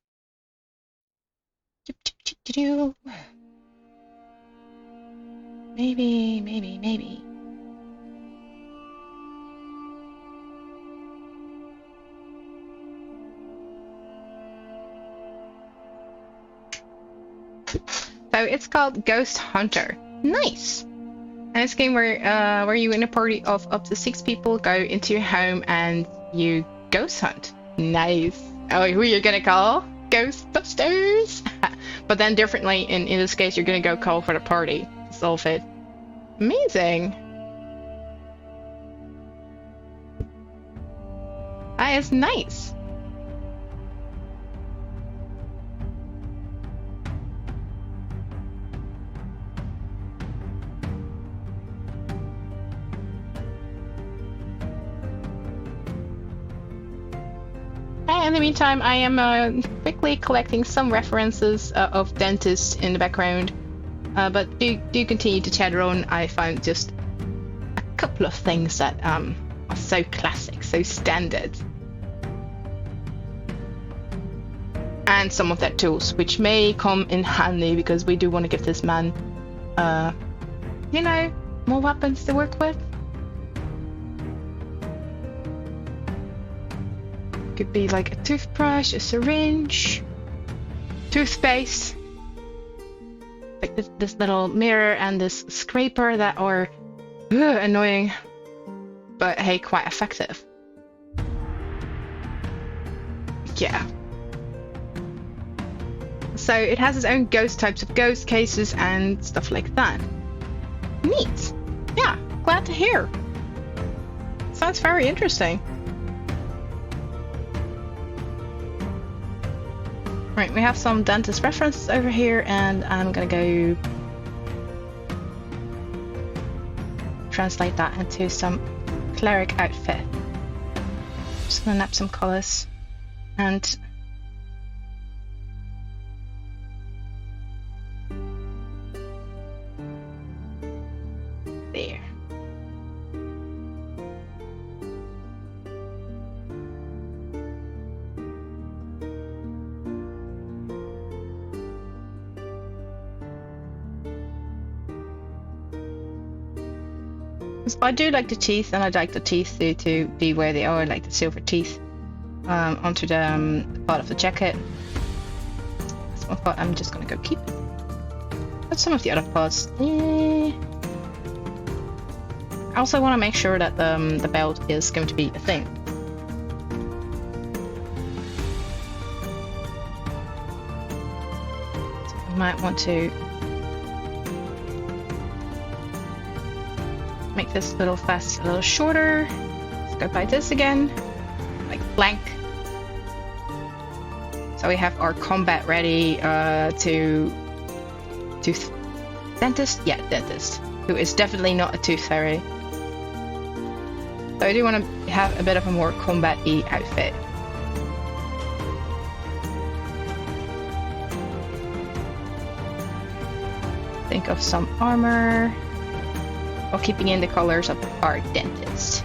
Maybe. So it's called Ghost Hunter. Nice. And it's a game where you in a party of up to 6 people go into your home and you ghost hunt. Nice. Oh, who are you gonna call? Ghostbusters. But then differently, in this case, you're gonna go call for the party to solve it. Amazing. That is nice. In the meantime, I am quickly collecting some references of dentists in the background, but do continue to chatter on. I found just a couple of things that are so classic, so standard, and some of their tools, which may come in handy because we do want to give this man, you know, more weapons to work with. Could be like a toothbrush, a syringe, toothpaste, like this little mirror and this scraper that are annoying, but hey, quite effective. Yeah. So it has its own ghost types of ghost cases and stuff like that. Neat. Yeah, glad to hear. Sounds very interesting. Right, we have some dentist references over here, and I'm gonna go translate that into some cleric outfit. Just gonna nap some colors and there. I do like the teeth, and I like the teeth to be where they are, like the silver teeth onto the part of the jacket. That's one part I'm just gonna go keep. But some of the other parts, I also want to make sure that the belt is going to be a thing. So I might want to make this little vest a little shorter. Let's go by this again, like blank. So we have our combat ready to dentist? Yeah, dentist, who is definitely not a tooth fairy. So I do want to have a bit of a more combat-y outfit. Think of some armor, while keeping in the colors of our dentist.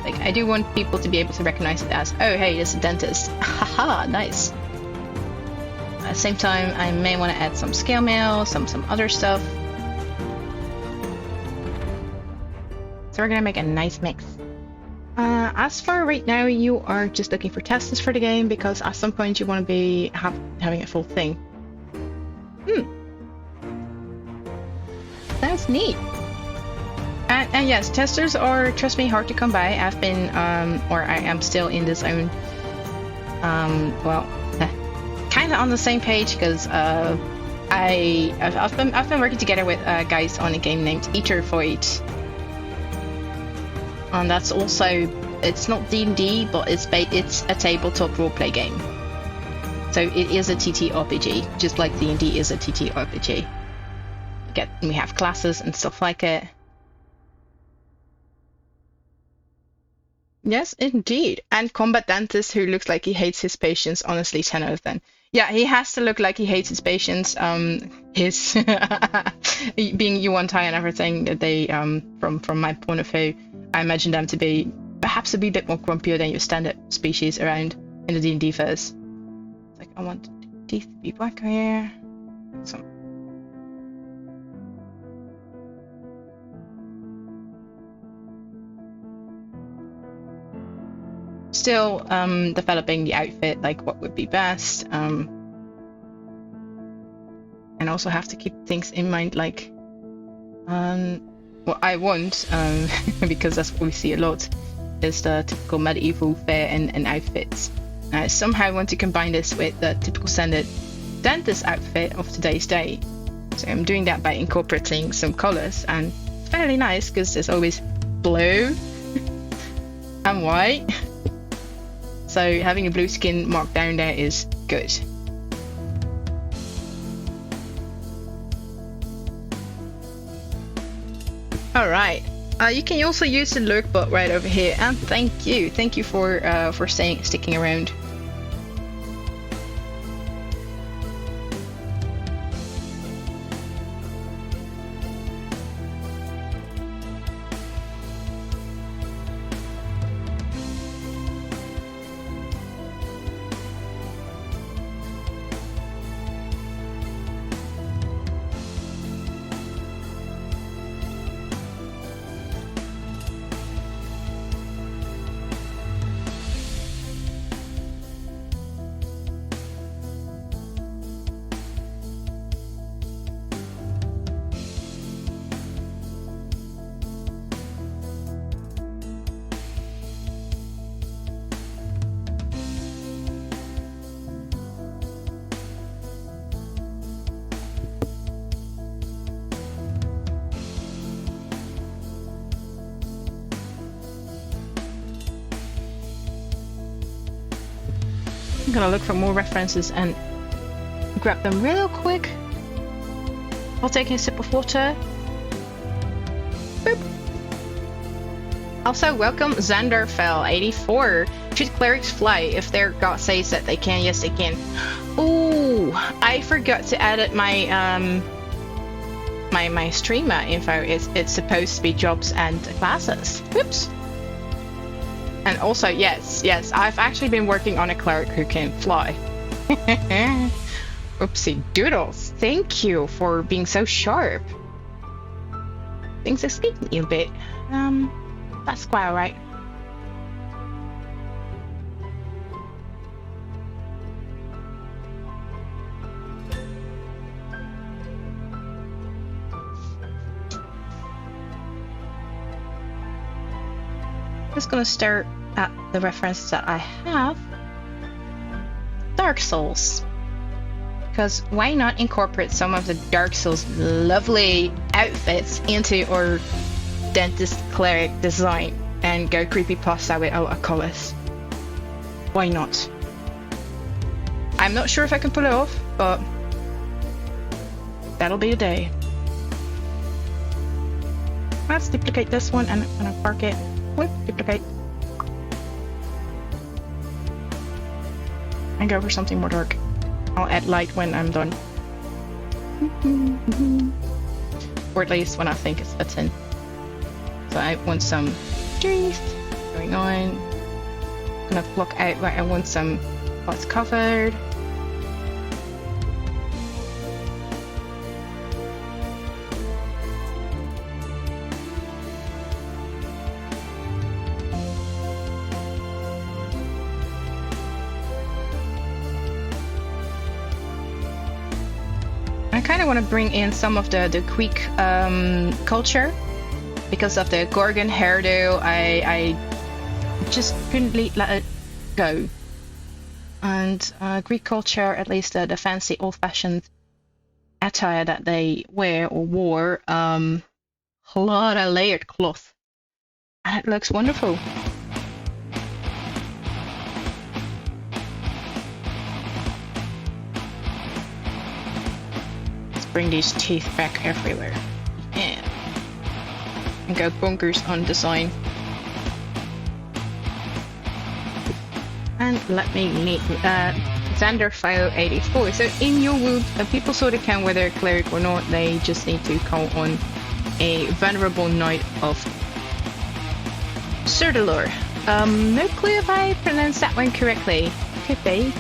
Like, I do want people to be able to recognize it as, oh hey, it's a dentist. Haha, nice. At the same time, I may want to add some scale mail, some other stuff. So we're gonna make a nice mix. As for right now, you are just looking for testers for the game, because at some point you want to be having a full thing. Sounds neat. And yes, testers are, trust me, hard to come by. I've been, or I am still in this own, well, kind of on the same page, because I've been working together with guys on a game named Ether Void, and that's also, it's not D&D, but it's a tabletop roleplay game. So it is a TTRPG, just like D&D is a TTRPG. We have classes and stuff like it. Yes, indeed. And combat dentist who looks like he hates his patients. Honestly, 10 out of 10. Yeah, he has to look like he hates his patients. His being Yuan-ti and everything, that they from my point of view, I imagine them to be perhaps a bit more grumpier than your standard species around in the D&D verse. Like, I want teeth to be black here. Some. Still developing the outfit, like what would be best. And also have to keep things in mind, like what I want, because that's what we see a lot, is the typical medieval fare and outfits. I somehow want to combine this with the typical standard dentist outfit of today's day. So I'm doing that by incorporating some colors, and it's fairly nice because there's always blue and white. So having a blue skin marked down there is good. Alright, you can also use the lurk bot right over here, and thank you for sticking around. I'm gonna look for more references and grab them real quick while taking a sip of water. Boop. Also, welcome Xanderfell84. Should clerics fly if their god says that they can? Yes, they can. Ooh, I forgot to edit my my streamer info. It's supposed to be jobs and classes. Whoops. And also, yes, I've actually been working on a cleric who can fly. Oopsie doodles. Thank you for being so sharp. Things escaped me a bit. That's quite alright. Just gonna stare at the references that I have. Dark Souls. Because why not incorporate some of the Dark Souls lovely outfits into our dentist cleric design and go creepypasta with our colors? Why not? I'm not sure if I can pull it off, but that'll be the day. Let's duplicate this one and I'm gonna park it. Whoop, duplicate. And go for something more dark. I'll add light when I'm done. Or at least when I think it's fits in. So I want some teeth going on. I'm gonna block out where I want some what's covered. I kind of want to bring in some of the Greek culture because of the gorgon hairdo. I just couldn't let it go. And Greek culture, at least the fancy old-fashioned attire that they wear or wore, a lot of layered cloth, and it looks wonderful. Bring these teeth back everywhere. Yeah. And go bonkers on design. And let me meet Xanderfell84. So in your wood, people sort of can whether cleric or not, they just need to call on a venerable knight of Surdalor. No clue if I pronounced that one correctly. Could be.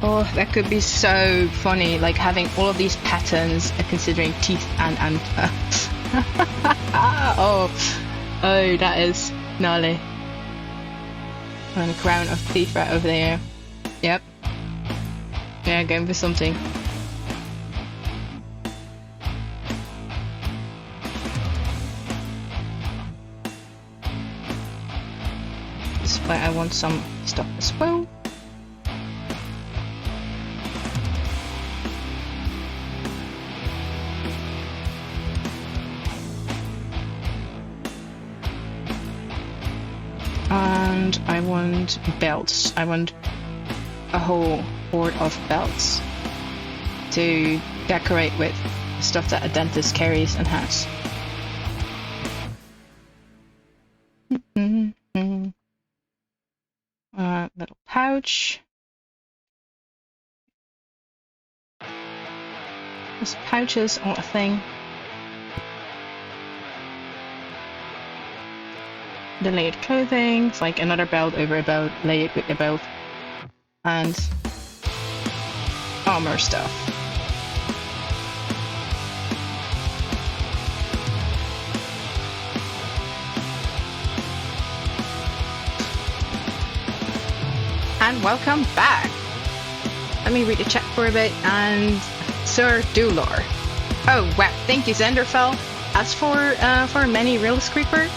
Oh, that could be so funny, like having all of these patterns considering teeth and oh, that is gnarly. And a crown of teeth right over there. Yep. Yeah, going for something. This is why I want some stuff as well. And I want belts. I want a whole hoard of belts to decorate with stuff that a dentist carries and has. Little pouch. These pouches are a thing. The layered clothing, it's like another belt over a belt, layered with a belt, and armor stuff. And welcome back. Let me read the chat for a bit. And Sir Dular. Oh wow, thank you Zenderfell. As for many realist creeper,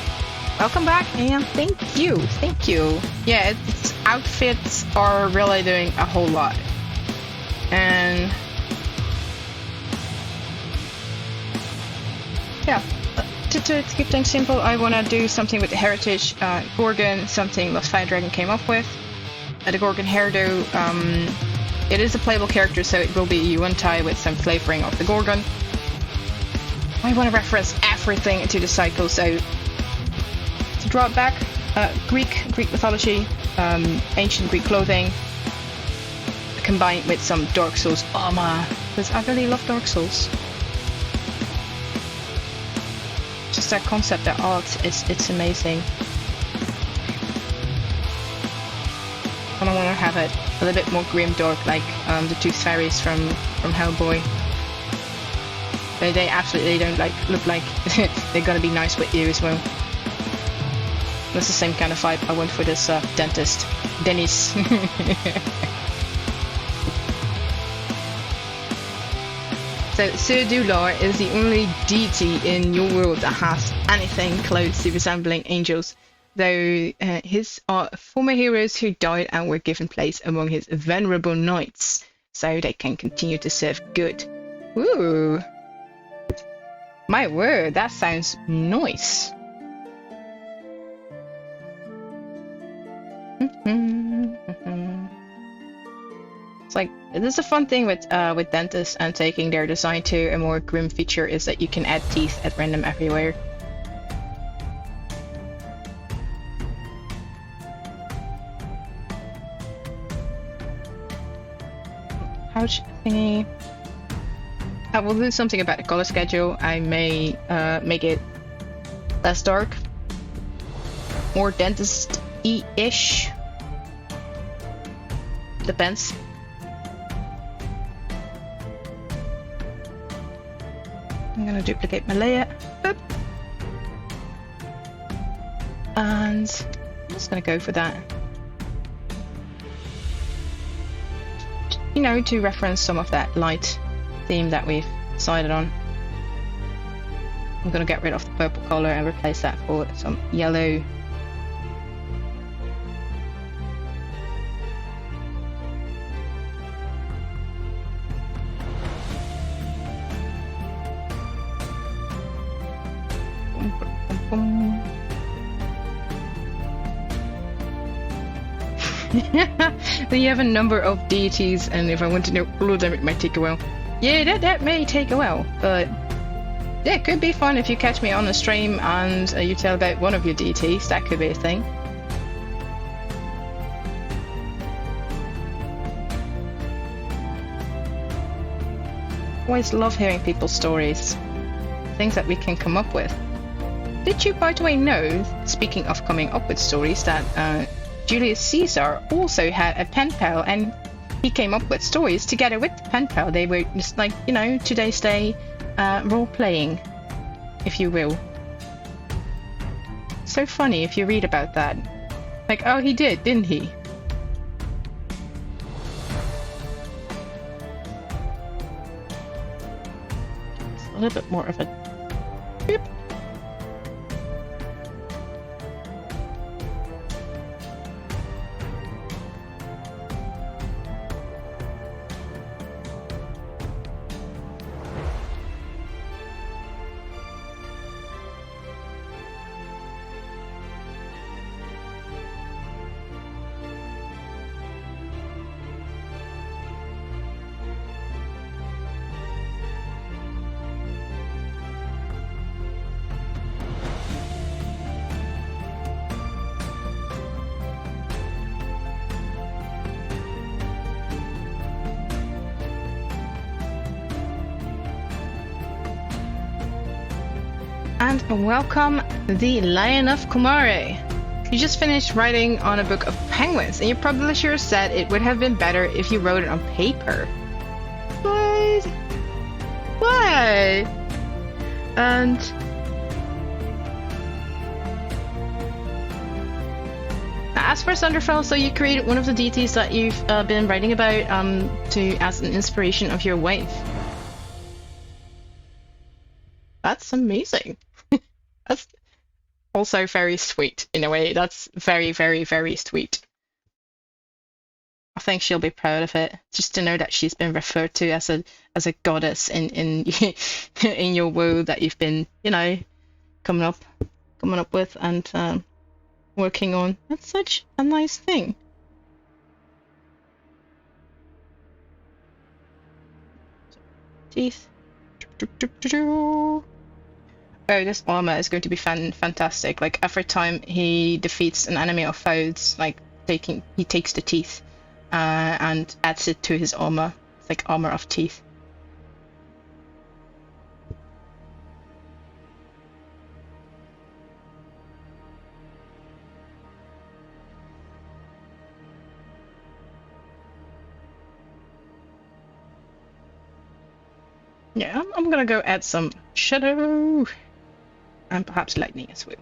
welcome back and thank you. Yeah, its outfits are really doing a whole lot. And yeah, to keep things simple, I want to do something with the heritage gorgon, something Lost Fire Dragon came up with. The gorgon hairdo, it is a playable character, so it will be Yuan-ti with some flavoring of the gorgon. I want to reference everything to the cycle, so to draw it back, Greek mythology, ancient Greek clothing, combined with some Dark Souls armor, because I really love Dark Souls. Just that concept, that art, it's amazing. And I want to have it a little bit more grim dark, like the Tooth Fairies from Hellboy. They absolutely don't look like they're gonna be nice with you as well. That's the same kind of vibe I want for this dentist, Deniss. So Sir Dular is the only deity in your world that has anything close to resembling angels, though his are former heroes who died and were given place among his venerable knights, so they can continue to serve good. Ooh. My word, that sounds nice. It's like, this is a fun thing with dentists and taking their design to a more grim feature is that you can add teeth at random everywhere. Pouch thingy. I will do something about the color schedule. I may make it less dark, more dentist-y-ish. Depends. I'm gonna duplicate my layer. Boop. And I'm just gonna go for that. You know, to reference some of that light theme that we've decided on. I'm gonna get rid of the purple color and replace that for some yellow. Then you have a number of deities, and if I want to know all of them, it might take a while. Yeah, that may take a while, but yeah, it could be fun if you catch me on a stream and you tell about one of your deities. That could be a thing. Always love hearing people's stories, things that we can come up with. Did you, by the way, know, speaking of coming up with stories, that Julius Caesar also had a pen pal, and he came up with stories together with the pen pal. They were just like, you know, today's day role-playing, if you will. So funny if you read about that. Like, oh, he did, didn't he? It's a little bit more of a... Boop. And welcome, the Lion of Kumare. You just finished writing on a book of penguins, and your publisher said it would have been better if you wrote it on paper. What? Why? And as for Thunderfell, so you created one of the deities that you've been writing about to as an inspiration of your wife. That's amazing. That's also very sweet in a way. That's very, very, very sweet. I think she'll be proud of it, just to know that she's been referred to as a goddess in in your world that you've been, you know, coming up with and working on. That's such a nice thing. Teeth. Oh, this armor is going to be fantastic. Like, every time he defeats an enemy or foes, like, he takes the teeth and adds it to his armor. It's like armor of teeth. Yeah, I'm gonna go add some shadow. And perhaps lightning as well.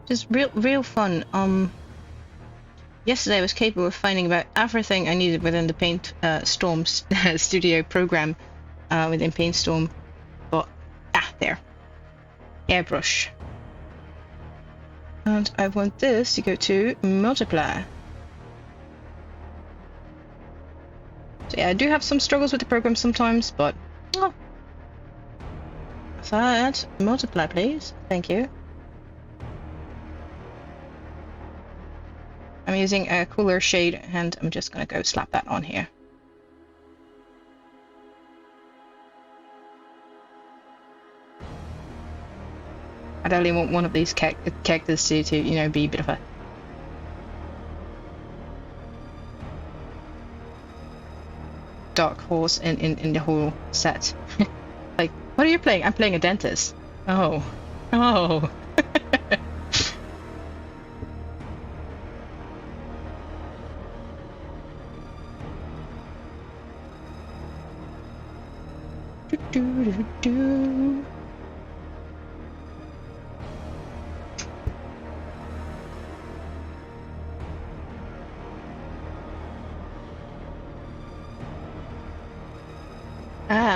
Just real fun. Yesterday I was capable of finding about everything I needed within the Paint Storm studio program within Paint Storm. There. Airbrush. And I want this to go to multiply. So yeah, I do have some struggles with the program sometimes, but that multiply, please. Thank you. I'm using a cooler shade, and I'm just gonna go slap that on here. I only want one of these characters to, you know, be a bit of a dark horse in the whole set. Like, what are you playing? I'm playing a dentist. Oh. Oh. Do.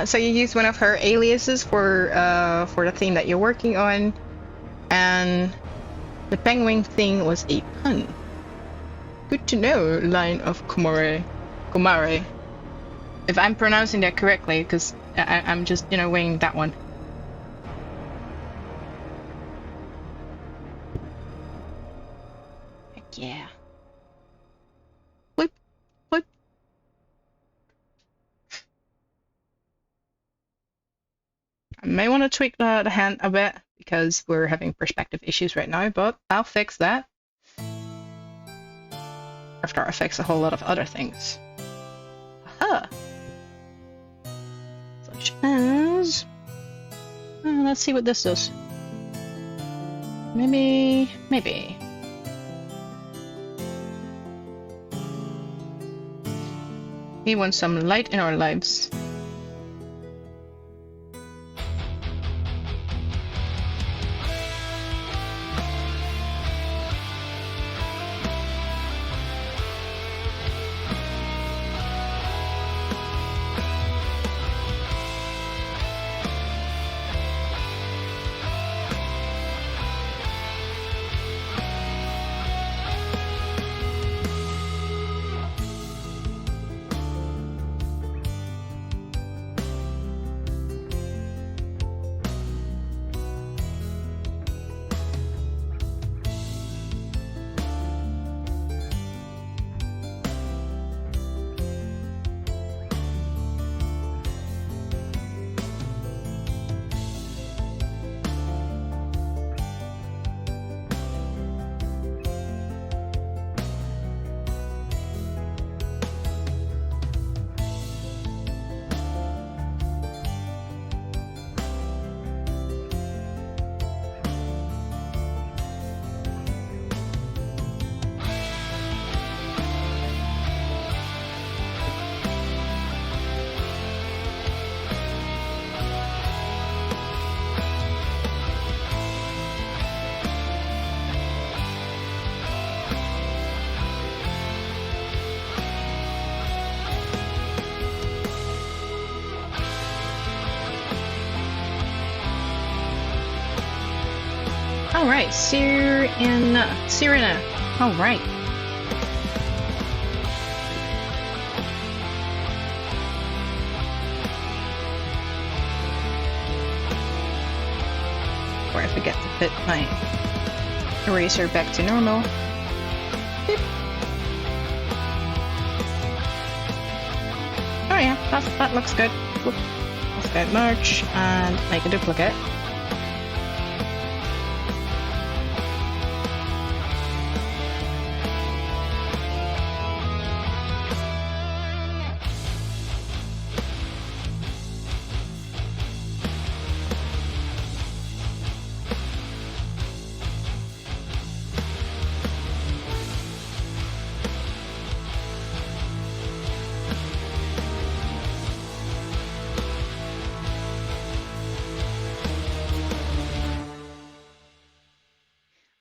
So you use one of her aliases for the theme that you're working on, and the penguin thing was a pun. Good to know, Line of Kumare. If I'm pronouncing that correctly, because I'm just, you know, winging that one. Heck yeah. Flip. I may want to tweak the hand a bit because we're having perspective issues right now, but I'll fix that. after affects a whole lot of other things. Aha! Such as... let's see what this does. Maybe... We want some light in our lives. Alright, Sirena. Alright. Before I forget to put my eraser back to normal. Beep. Oh yeah, that looks good. Let's go merge and make a duplicate.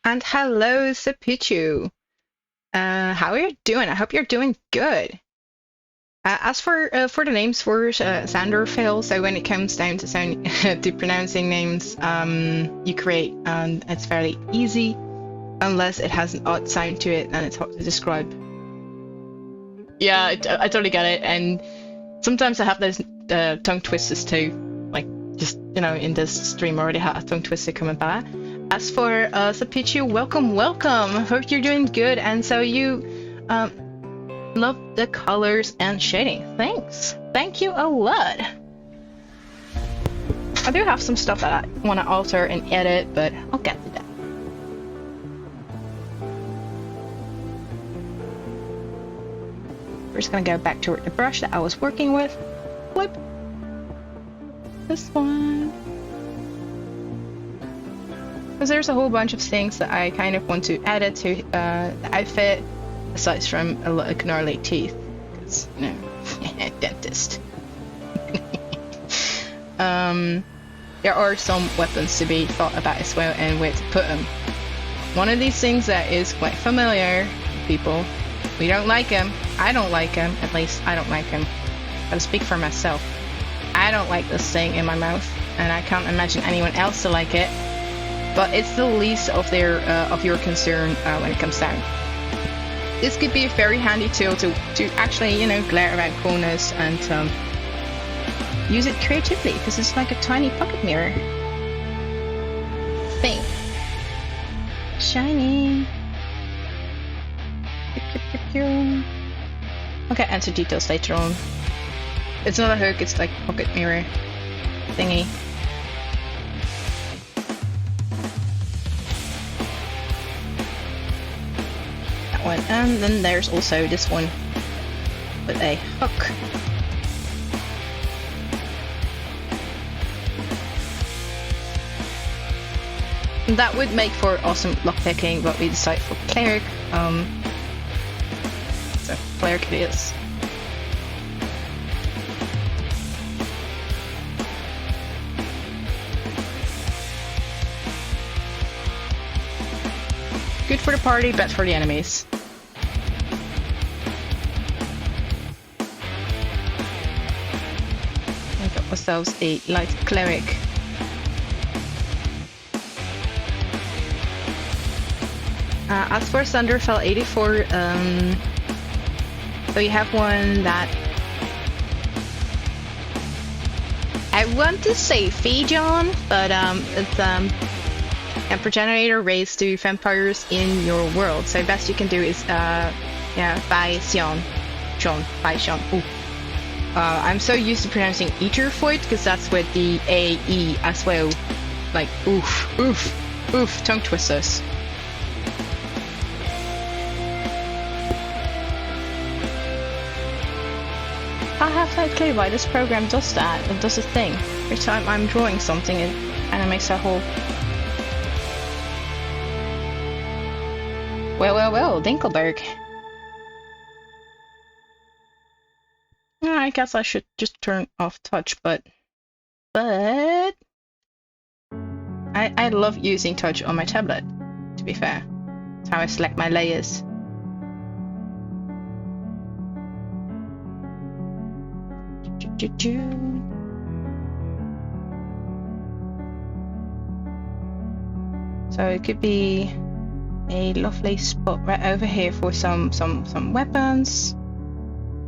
And hello, Sapichu. How are you doing? I hope you're doing good. As for the names for Sanderfell, so when it comes down to to pronouncing names, you create, and it's fairly easy, unless it has an odd sound to it and it's hard to describe. Yeah, I totally get it, and sometimes I have those tongue twisters too. Like, just, you know, in this stream I already had a tongue twister coming by. As for Sapichu, welcome! Hope you're doing good, and so you love the colors and shading. Thanks! Thank you a lot! I do have some stuff that I want to alter and edit, but I'll get to that. We're just gonna go back to the brush that I was working with. Flip! This one. Because there's a whole bunch of things that I kind of want to add to the outfit, aside from a lot of gnarly teeth, because, you know, dentist. There are some weapons to be thought about as well, and where to put them. One of these things that is quite familiar to people, we don't like them. I don't like them, at least I don't like them. I'll speak for myself. I don't like this thing in my mouth, and I can't imagine anyone else to like it. But it's the least of your concern when it comes down. This could be a very handy tool to actually, you know, glare around corners and use it creatively, because it's like a tiny pocket mirror thing. Shiny. Okay, answer details later on. It's not a hook, it's like a pocket mirror thingy. one. And then there's also this one with a hook. And that would make for awesome lockpicking, but we decided for Cleric. So Cleric it is. Good for the party, bad for the enemies. We got ourselves a light Cleric. As for Thunderfell 84, so you have one that I want to say Fijon, but it's a progenitor raised to vampires in your world. So best you can do is buy Sion. Ooh. I'm so used to pronouncing Etherfoid because that's with the AE as well. Like oof, tongue twisters. I have no clue why this program does that. It does a thing. Every time I'm drawing something, it kind of makes a whole... Well, Dinkelberg. I guess I should just turn off touch, but I love using touch on my tablet, to be fair. That's how I select my layers. So it could be a lovely spot right over here for some weapons,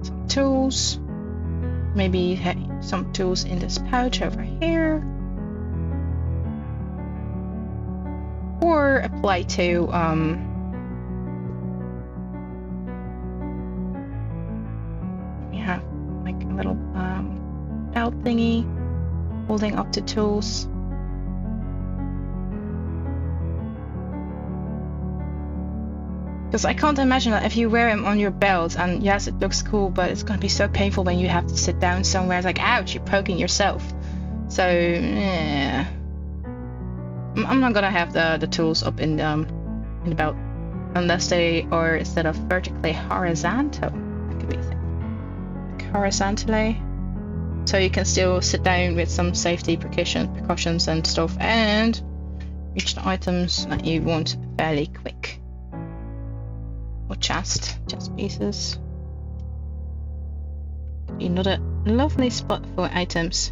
some tools, maybe some tools in this pouch over here, or apply to we have like a little belt thingy holding up the tools. Because I can't imagine that if you wear them on your belt, and yes, it looks cool, but it's gonna be so painful when you have to sit down somewhere. It's like, ouch, you're poking yourself. So, yeah. I'm not gonna have the tools up in the belt unless they are instead of vertically horizontal. That could be a thing. Like horizontally, so you can still sit down with some safety precautions and stuff, and reach the items that you want fairly quick. Or chest pieces. Another lovely spot for items.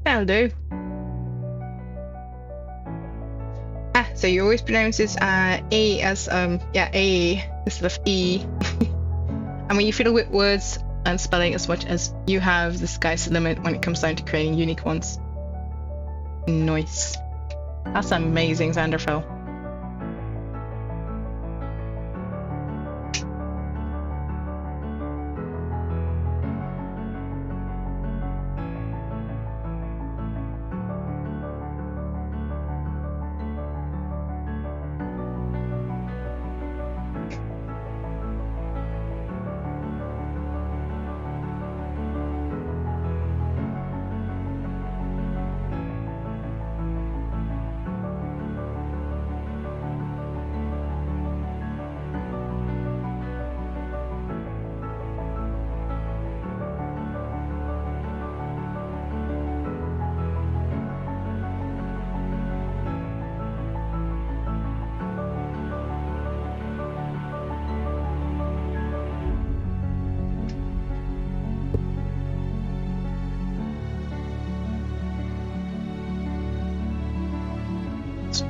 That'll do. So you always pronounce this A as A instead of E. And when you fiddle with words and spelling as much as you have, the sky's the limit when it comes down to creating unique ones. Nice. That's amazing, Thunderfell.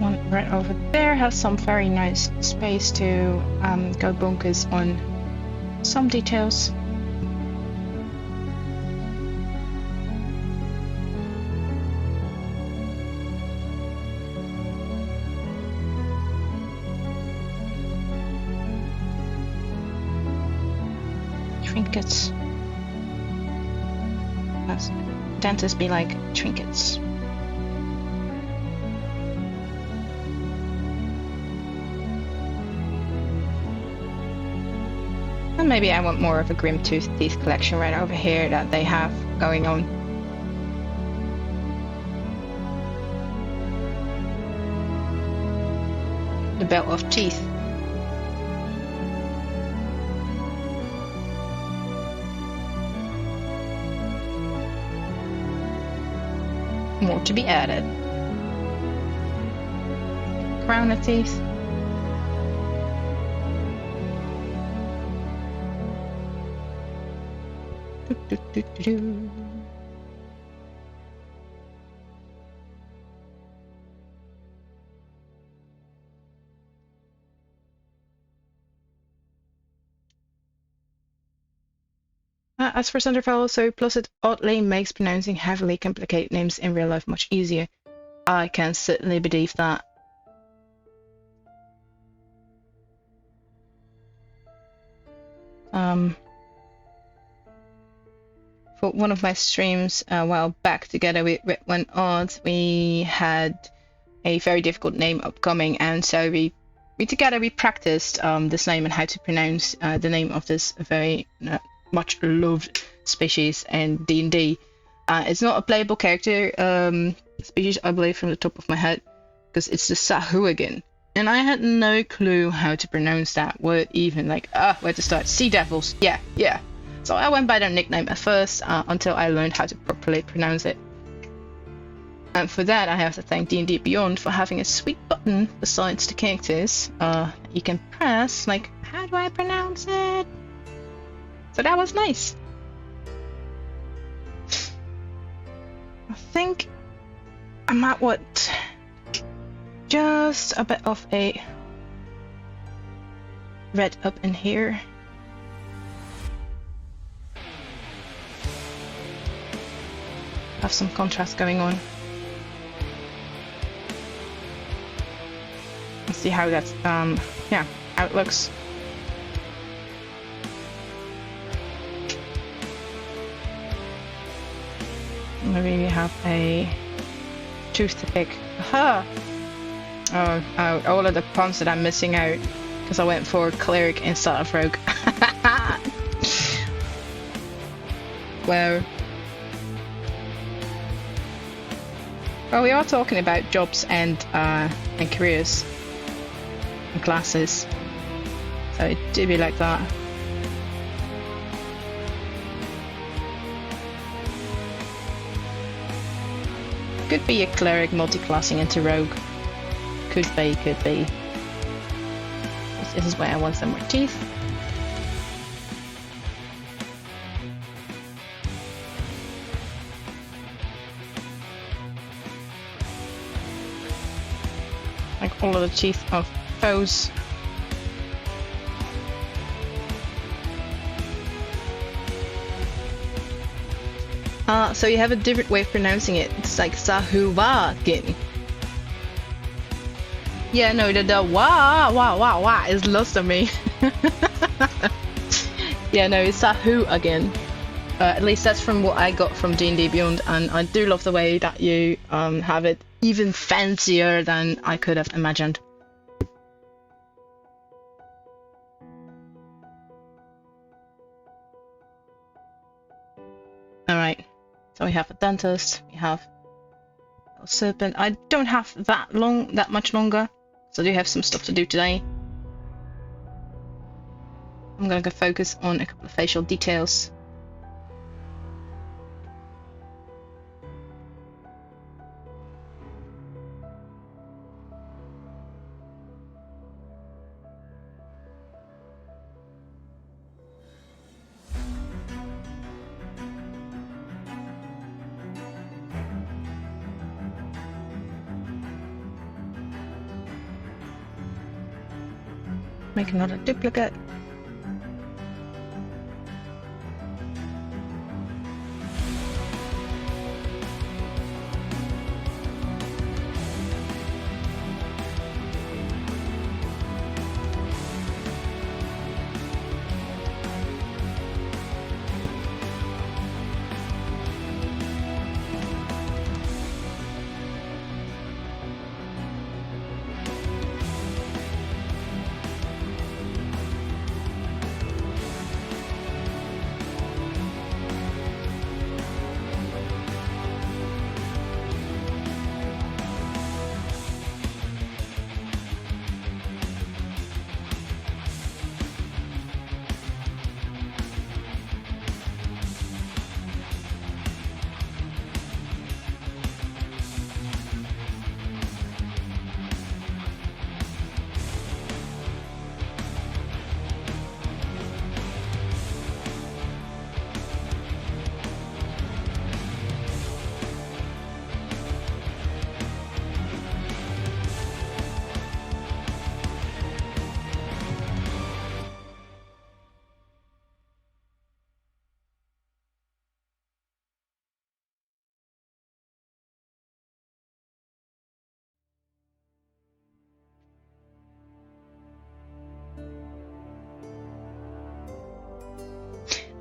One right over there has some very nice space to go bonkers on some details. Trinkets. As dentists be like trinkets. And maybe I want more of a Grim Tooth Teeth collection right over here that they have going on. The Belt of Teeth. More to be added. Crown of Teeth. As for Centerfell, so plus it oddly makes pronouncing heavily complicated names in real life much easier. I can certainly believe that. For one of my streams a while back together with Ritwan Odd, we had a very difficult name upcoming, and so we together practiced this name and how to pronounce the name of this very much loved species in D&D. It's not a playable character species, I believe, from the top of my head, because it's the Sahuagin, and I had no clue how to pronounce that word, even like where to start. Sea devils, yeah. So I went by their nickname at first until I learned how to properly pronounce it. And for that, I have to thank D&D Beyond for having a sweet button besides the characters you can press, like, how do I pronounce it? So that was nice. I think I'm at what? Just a bit of a red up in here. Have some contrast going on. Let's see how that's yeah, how it looks. Maybe we have a tooth to pick. Aha! Oh, all of the puns that I'm missing out because I went for Cleric instead of Rogue. Wow. Well, we are talking about jobs and careers and classes, so it do be like that. Could be a Cleric multi-classing into Rogue. Could be. This is where I want some more teeth. Like all of the teeth of foes. So you have a different way of pronouncing it. It's like Sahuagin. Yeah, no, the wah is lost on me. Yeah, no, it's Sahuagin. At least that's from what I got from D&D Beyond, and I do love the way that you have it even fancier than I could have imagined. Alright, so we have a dentist, we have a serpent. I don't have that much longer, so I do have some stuff to do today. I'm gonna go focus on a couple of facial details. Make another duplicate.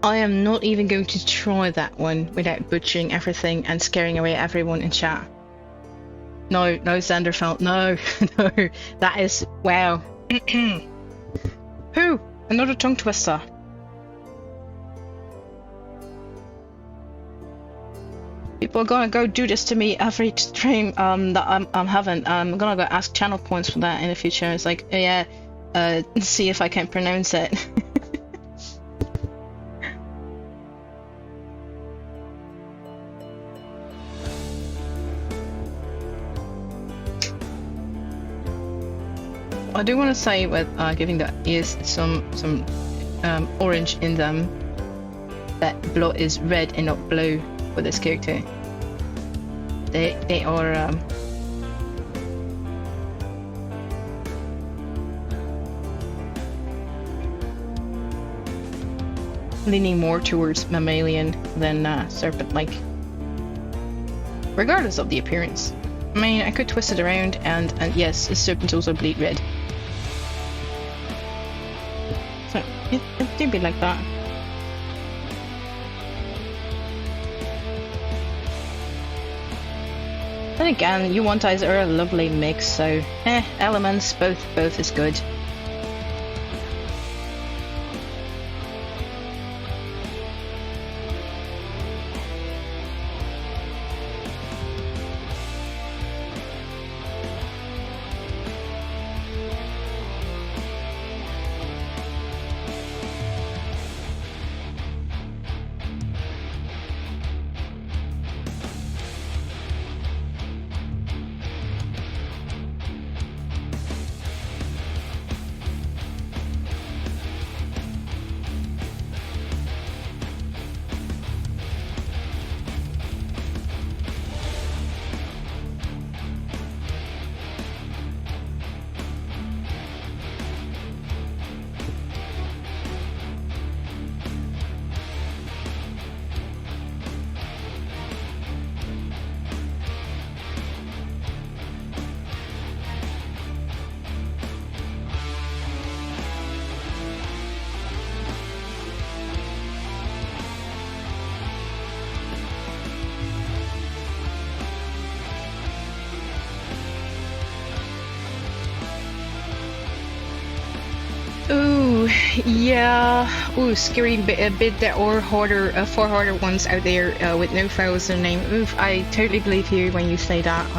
I am not even going to try that one without butchering everything and scaring away everyone in chat. No, no, Zanderfeld, no, no. That is, wow. Who? Another tongue twister. People are gonna go do this to me every stream that I'm having. I'm gonna go ask channel points for that in the future. It's like, yeah, see if I can pronounce it. I do want to say with giving the ears some orange in them, that blood is red and not blue for this character. They are leaning more towards mammalian than serpent-like, regardless of the appearance. I mean, I could twist it around, and yes, serpents also bleed red. So it do be like that. Then again, Yuan-tis are a lovely mix, so elements, both is good. Ooh, yeah. Ooh, scary bit there are harder, far harder ones out there with no files in name. Oof, I totally believe you when you say that.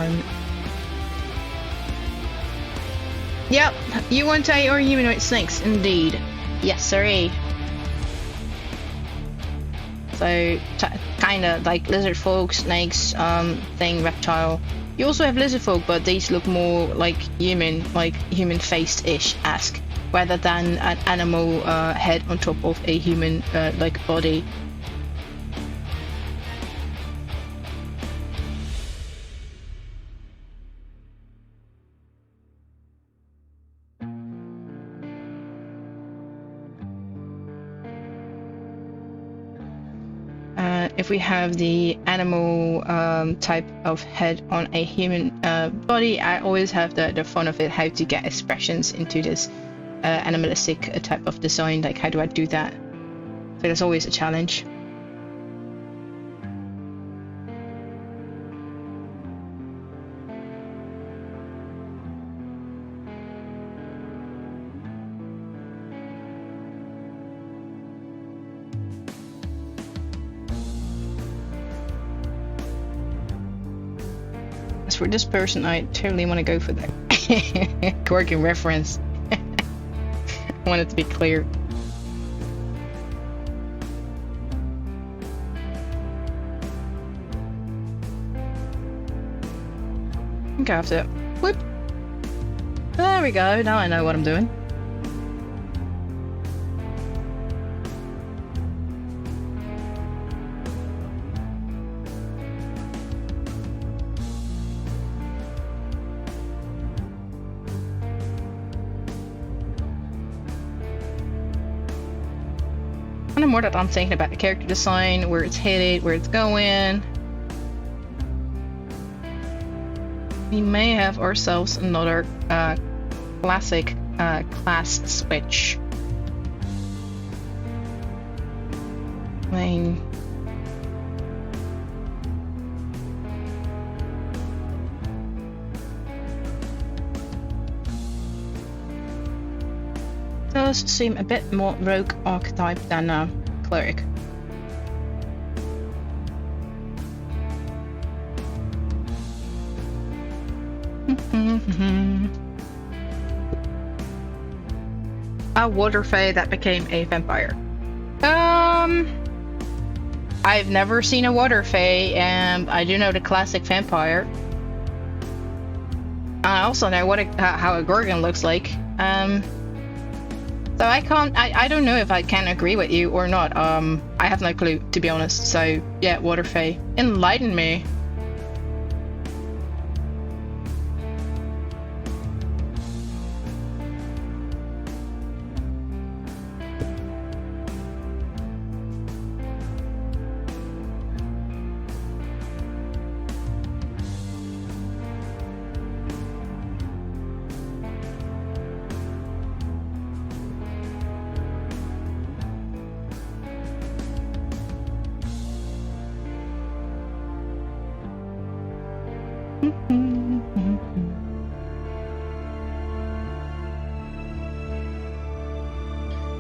Yep, Yuan-ti or humanoid snakes, indeed. Yes, sirree. So, kinda like lizard folk, snakes, thing, reptile. You also have lizard folk, but these look more like human-faced-ish, esque, rather than an animal head on top of a human like body. If we have the animal type of head on a human body, I always have the fun of it, how to get expressions into this animalistic type of design. Like, how do I do that? So there's always a challenge. As for this person, I totally want to go for the gorgon reference. I want it to be clear. I think I have to whoop. There we go, now I know what I'm doing. And the more that I'm thinking about the character design, where it's headed, where it's going, we may have ourselves another classic class switch. I mean... does seem a bit more rogue archetype than Cleric. A water fae that became a vampire. I've never seen a water fae, and I do know the classic vampire. I also know what how a gorgon looks like. So I don't know if I can agree with you or not. I have no clue, to be honest. So yeah, water fae, enlighten me.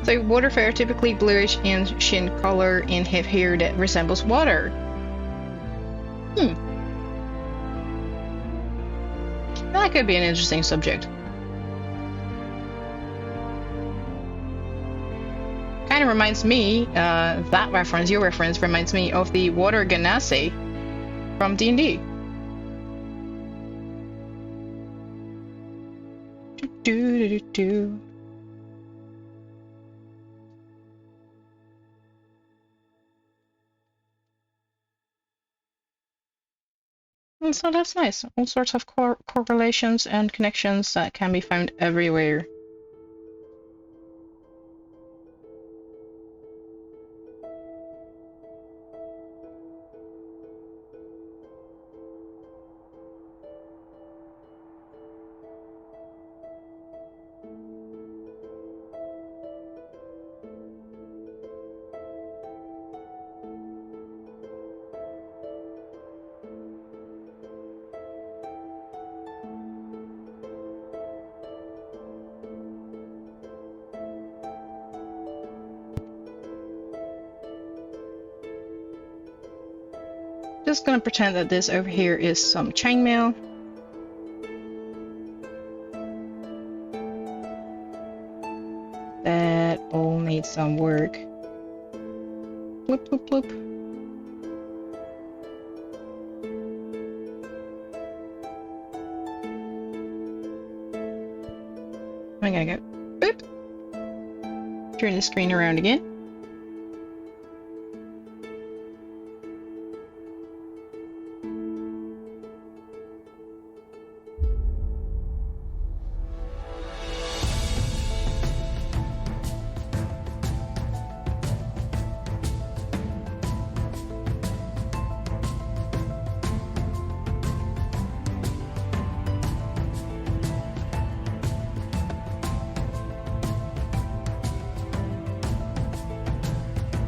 So water fae are typically bluish in skin color and have hair that resembles water. That could be an interesting subject. Kind of reminds me, that reference, your reference, reminds me of the water genasi from D&D. And so that's nice. All sorts of correlations and connections that can be found everywhere. Just gonna pretend that this over here is some chainmail. That all needs some work. Bloop, bloop, bloop. I'm gonna go boop. Turn the screen around again.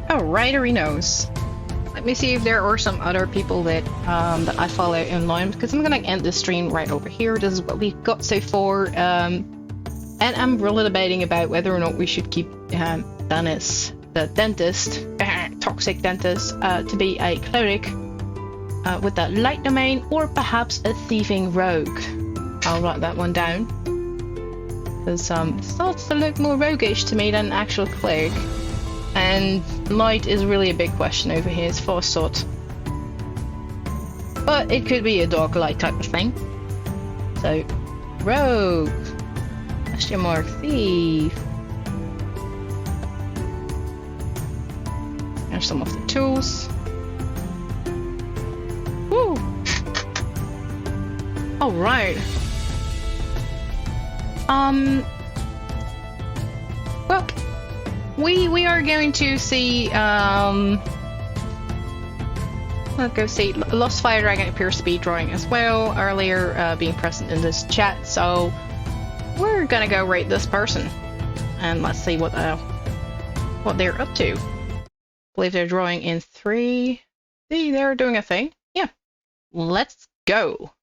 Alrighty knows. Let me see if there are some other people that that I follow in line, because I'm gonna end the stream right over here. This is what we've got so far, and I'm really debating about whether or not we should keep Deniss, the dentist, toxic dentist, to be a cleric with that light domain, or perhaps a thieving rogue. I'll write that one down, because it starts to look more roguish to me than an actual cleric. And light is really a big question over here, as far as thought. But it could be a dark light type of thing. So, rogue, question mark, thief. There's some of the tools. Woo! Alright. Well, we are going to see, let's go see Lost Fire Dragon appears to be drawing as well earlier, being present in this chat, so we're gonna go rate this person and let's see what they're up to. believe they're drawing in 3. See, they're doing a thing. Yeah, let's go.